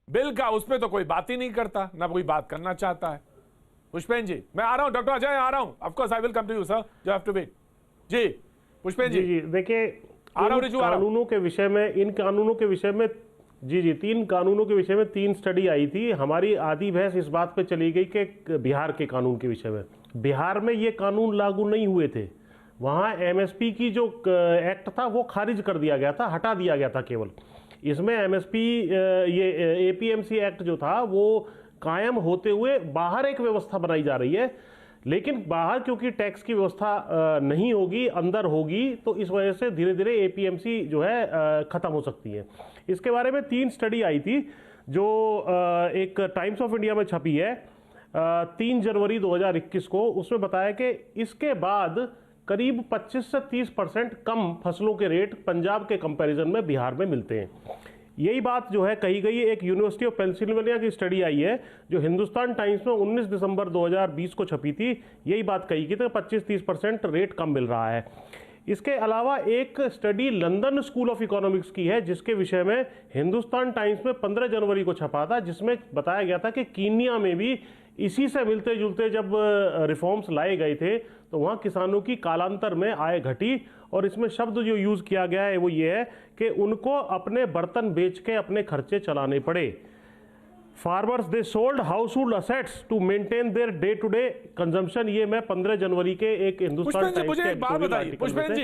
बिल का उसमें तो कोई बात ही नहीं करता, ना कोई बात करना चाहता है। पुष्पेंद्र जी, मैं आ रहा हूं, डॉक्टर अजय आ रहा हूं, of course I will come to you sir, you have to wait. जी पुष्पेंद्र जी, देखिए कानूनों के विषय में, इन कानूनों के विषय में जी 3 कानूनों के विषय में 3 स्टडी आई थी। हमारी आधी बहस इस बात पे चली गई कि बिहार के कानून के विषय में, बिहार में ये कानून लागू नहीं हुए थे, वहाँ एमएसपी की जो एक्ट था वो खारिज कर दिया गया था, हटा दिया गया था केवल। इसमें एमएसपी ये एपीएमसी एक्ट जो था वो कायम होते हुए बाहर एक व्यवस्था बनाई जा रही है, लेकिन बाहर क्योंकि टैक्स की व्यवस्था नहीं होगी, अंदर होगी, तो इस वजह से धीरे धीरे एपीएमसी जो है खत्म हो सकती है। इसके बारे में 3 स्टडी आई थी जो एक टाइम्स ऑफ इंडिया में छपी है 3 जनवरी 2021 को। उसमें बताया कि इसके बाद करीब 25 से 30% कम फसलों के रेट पंजाब के कंपैरिजन में बिहार में मिलते हैं। यही बात जो है कही गई है। एक यूनिवर्सिटी ऑफ पेंसिल्वेनिया की स्टडी आई है जो हिंदुस्तान टाइम्स में 19 दिसंबर 2020 को छपी थी, यही बात कही गई थी 25-30% रेट कम मिल रहा है। इसके अलावा एक study London school of economics की है जिसके विषय में हिंदुस्तान टाइम्स में 15 जनवरी को छपा था, जिसमें बताया गया था कि कीनिया में भी इसी से मिलते जुलते जब रिफॉर्म्स लाए गए थे तो वहाँ किसानों की कालांतर में आय घटी, और इसमें शब्द जो यूज़ किया गया है वो ये है कि उनको अपने बर्तन बेच के अपने खर्चे चलाने पड़े। Farmers they sold household assets to maintain their day to day consumption. ये मैं 15 जनवरी के एक हिंदुस्तान टाइम्स मुझे एक बात बताइए पुष्पेंद्र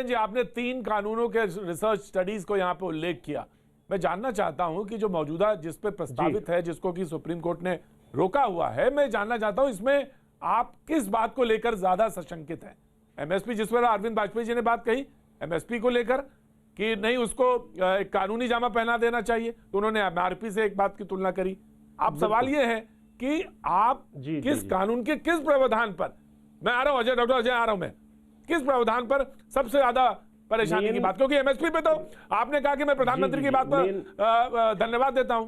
जी, आपने 3 कानूनों के रिसर्च स्टडीज को यहाँ पे उल्लेख किया। मैं जानना चाहता हूं कि जो मौजूदा जिस पे प्रस्तावित है, जिसको कि सुप्रीम कोर्ट ने रोका हुआ है, मैं जानना चाहता हूं इसमें आप किस बात को लेकर ज्यादा सशंकित हैं? एमएसपी जिस पर अरविंद वाजपेयी जी ने बात कही एमएसपी को लेकर कि नहीं उसको एक कानूनी जामा पहना देना चाहिए, तो उन्होंने एमआरपी से एक बात की तुलना करी। आप सवाल ये है कि आप किस कानून के किस प्रावधान पर, मैं आ रहा हूं अजय, डॉक्टर अजय आ रहा हूं मैं, किस प्रावधान पर सबसे ज्यादा परेशानी की बात? क्योंकि एमएसपी पे तो आपने कहा कि मैं प्रधानमंत्री की बात पर धन्यवाद देता हूं।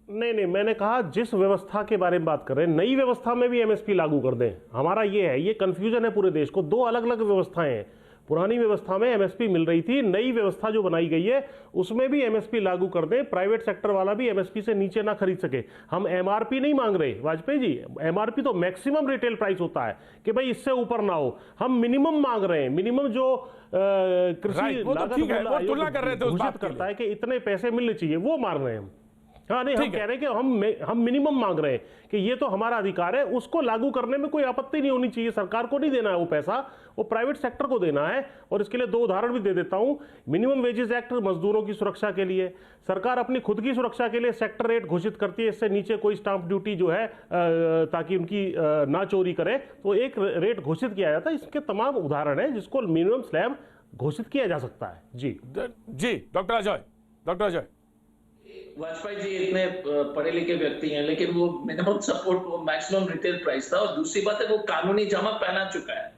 नहीं, मैंने कहा जिस व्यवस्था के बारे में बात कर रहे हैं, नई व्यवस्था में भी एमएसपी लागू कर दें। हमारा ये है, ये कंफ्यूजन है पूरे देश को। 2 अलग अलग व्यवस्थाएं हैं। पुरानी व्यवस्था में एमएसपी मिल रही थी, नई व्यवस्था जो बनाई गई है उसमें भी एमएसपी लागू कर दें, प्राइवेट सेक्टर वाला भी एमएसपी से नीचे ना खरीद सके। हम एमआरपी नहीं मांग रहे वाजपेयी जी, एमआरपी तो मैक्सिमम रिटेल प्राइस होता है कि भाई इससे ऊपर ना हो। हम मिनिमम मांग रहे हैं, मिनिमम जो कृषि लागत घोषित करता है कि इतने पैसे मिलने चाहिए, वो मांग रहे हैं हम। हाँ नहीं, हम कह रहे हैं कि हम मिनिमम मांग रहे हैं कि ये तो हमारा अधिकार है, उसको लागू करने में कोई आपत्ति नहीं होनी चाहिए। सरकार को नहीं देना है वो पैसा, वो प्राइवेट सेक्टर को देना है। और इसके लिए 2 उदाहरण भी दे देता हूं। मिनिमम वेजेस एक्ट मजदूरों की सुरक्षा के लिए, सरकार अपनी खुद की सुरक्षा के लिए सेक्टर रेट घोषित करती है, इससे नीचे कोई स्टाम्प ड्यूटी जो है ताकि उनकी ना चोरी करे, तो एक रेट घोषित किया जाता है। इसके तमाम उदाहरण है जिसको मिनिमम स्लैब घोषित किया जा सकता है। जी डॉक्टर अजय, वाजपेयी जी इतने पढ़े लिखे व्यक्ति हैं, लेकिन वो मिनिमम सपोर्ट, वो मैक्सिमम रिटेल प्राइस था। और दूसरी बात है वो कानूनी जमा पहना चुका है,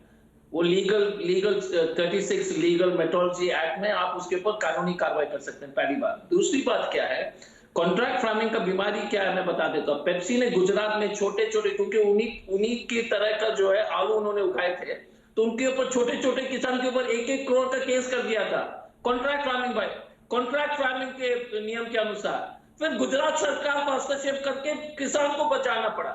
वो लीगल 36 लीगल मेट्रोलॉजी एक्ट में आप उसके ऊपर कानूनी कार्रवाई कर सकते हैं, पहली बात। दूसरी बात क्या है, कॉन्ट्रैक्ट फार्मिंग का बीमारी क्या है मैं बता देता हूँ। पेप्सी ने गुजरात में छोटे छोटे, क्योंकि उन्हीं की तरह का जो है आलू उन्होंने उगाए थे, तो उनके ऊपर छोटे छोटे किसान के ऊपर 1-1 करोड़ का केस कर दिया था कॉन्ट्रैक्ट फार्मिंग के नियम के अनुसार। फिर गुजरात सरकार को हस्तक्षेप करके किसान को बचाना पड़ा।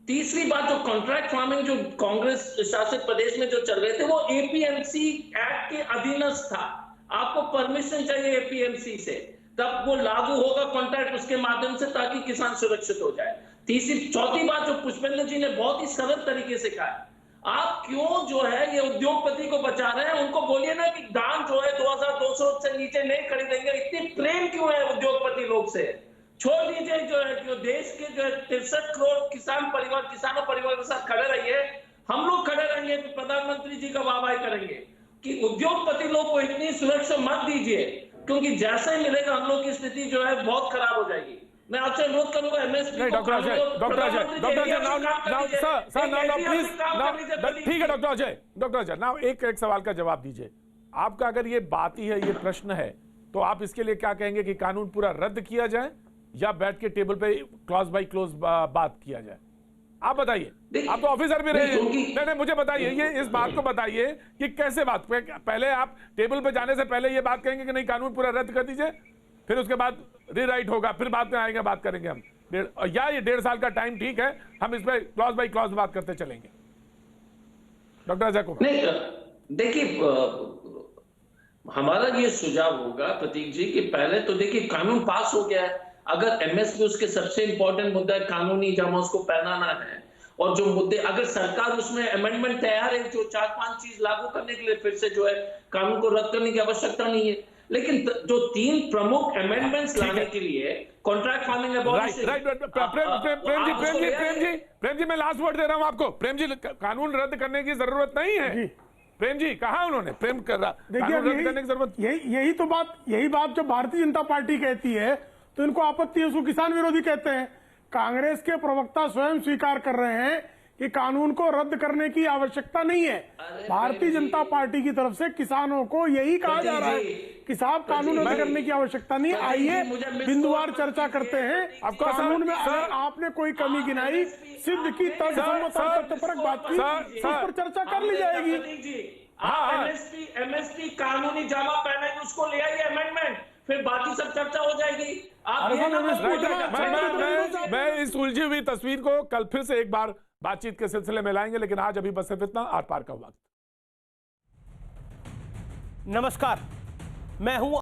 तीसरी बात, जो कॉन्ट्रैक्ट फार्मिंग जो कांग्रेस शासित प्रदेश में जो चल रहे थे वो एपीएमसी एक्ट के अधीनस्थ था। आपको परमिशन चाहिए एपीएमसी से, तब वो लागू होगा कॉन्ट्रैक्ट उसके माध्यम से, ताकि किसान सुरक्षित हो जाए। चौथी बात जो पुष्पेंद्र जी ने बहुत ही सरल तरीके से कहा, आप क्यों जो है ये उद्योगपति को बचा रहे हैं? उनको बोलिए ना कि दाम जो है 2200 से नीचे नहीं खरीदेंगे। इतनी प्रेम क्यों है उद्योगपति लोग से? छोड़ दीजिए जो है, जो देश के जो 63 करोड़ किसानों परिवार के साथ खड़े रहिए। हम लोग खड़े रहेंगे तो प्रधानमंत्री जी का वाहवाही करेंगे कि उद्योगपति लोग को इतनी सुरक्षा मत दीजिए, क्योंकि जैसे ही मिलेगा हम लोग की स्थिति जो है बहुत खराब हो जाएगी। मैं आपसे अनुरोध करूंगा एमएसपी नहीं डॉक्टर अजय, ठीक है डॉक्टर अजय नाउ एक सवाल का जवाब दीजिए। आपका अगर ये बात ही है, ये प्रश्न है, तो आप इसके लिए क्या कहेंगे कि कानून पूरा रद्द किया जाए या बैठ के टेबल पे क्लॉज बाय क्लॉज बात किया जाए? आप बताइए, आप तो ऑफिसर भी रहे हैं। नहीं मुझे बताइए, ये इस बात को बताइए कि कैसे बात, पहले आप टेबल पे जाने से पहले ये बात कहेंगे कि नहीं कानून पूरा रद्द कर दीजिए, फिर उसके बाद रीराइट होगा, फिर बाद में आएंगे बात करेंगे हम, या ये 1.5 साल का टाइम ठीक है, हम इस पे क्लॉज बाय क्लॉज बात करते चलेंगे? डॉक्टर अजय कुमार। नहीं देखिए, हमारा ये सुझाव होगा प्रतीक जी कि पहले तो देखिए कानून पास हो गया है। अगर एमएसपी उसके सबसे इंपॉर्टेंट मुद्दा है, कानूनी जामा उसको पहनाना है, और जो मुद्दे अगर सरकार उसमें अमेंडमेंट तैयार है जो 4-5 चीज लागू करने के लिए, फिर से जो है कानून को रद्द करने की आवश्यकता नहीं है। लेकिन जो 3 प्रमुख अमेंडमेंट्स लाने के लिए कॉन्ट्रैक्ट फार्मिंग प्रेम जी मैं लास्ट वर्ड दे रहा हूं आपको। प्रेम जी, कानून रद्द करने की जरूरत नहीं है। प्रेम जी कहा उन्होंने प्रेम कर रहा, कानून रद्द करने की जरूरत, यही बात जब भारतीय जनता पार्टी कहती है तो इनको आपत्ति है, उसको किसान विरोधी कहते हैं। कांग्रेस के प्रवक्ता स्वयं स्वीकार कर रहे हैं कि कानून को रद्द करने की आवश्यकता नहीं है। भारतीय जनता पार्टी की तरफ से किसानों को यही कहा जा रहा है कि साहब कानून रद्द करने की आवश्यकता नहीं है। आइए बिंदुवार चर्चा करते हैं। कानून में अगर आपने कोई कमी गिनाई, सिद्ध की, तर्कसम्मत और तथ्यपरक बात की, उस पर चर्चा कर ली जाएगी। एमएसपी कानूनी जामा पहनेगी, उसको ले आइए अमेंडमेंट, फिर बाकी सब चर्चा हो जाएगी। आप मैं इस उलझी हुई तस्वीर को कल फिर से एक बार बातचीत के सिलसिले में लाएंगे, लेकिन आज अभी बस सिर्फ इतना। आर पार का वक्त। नमस्कार, मैं हूं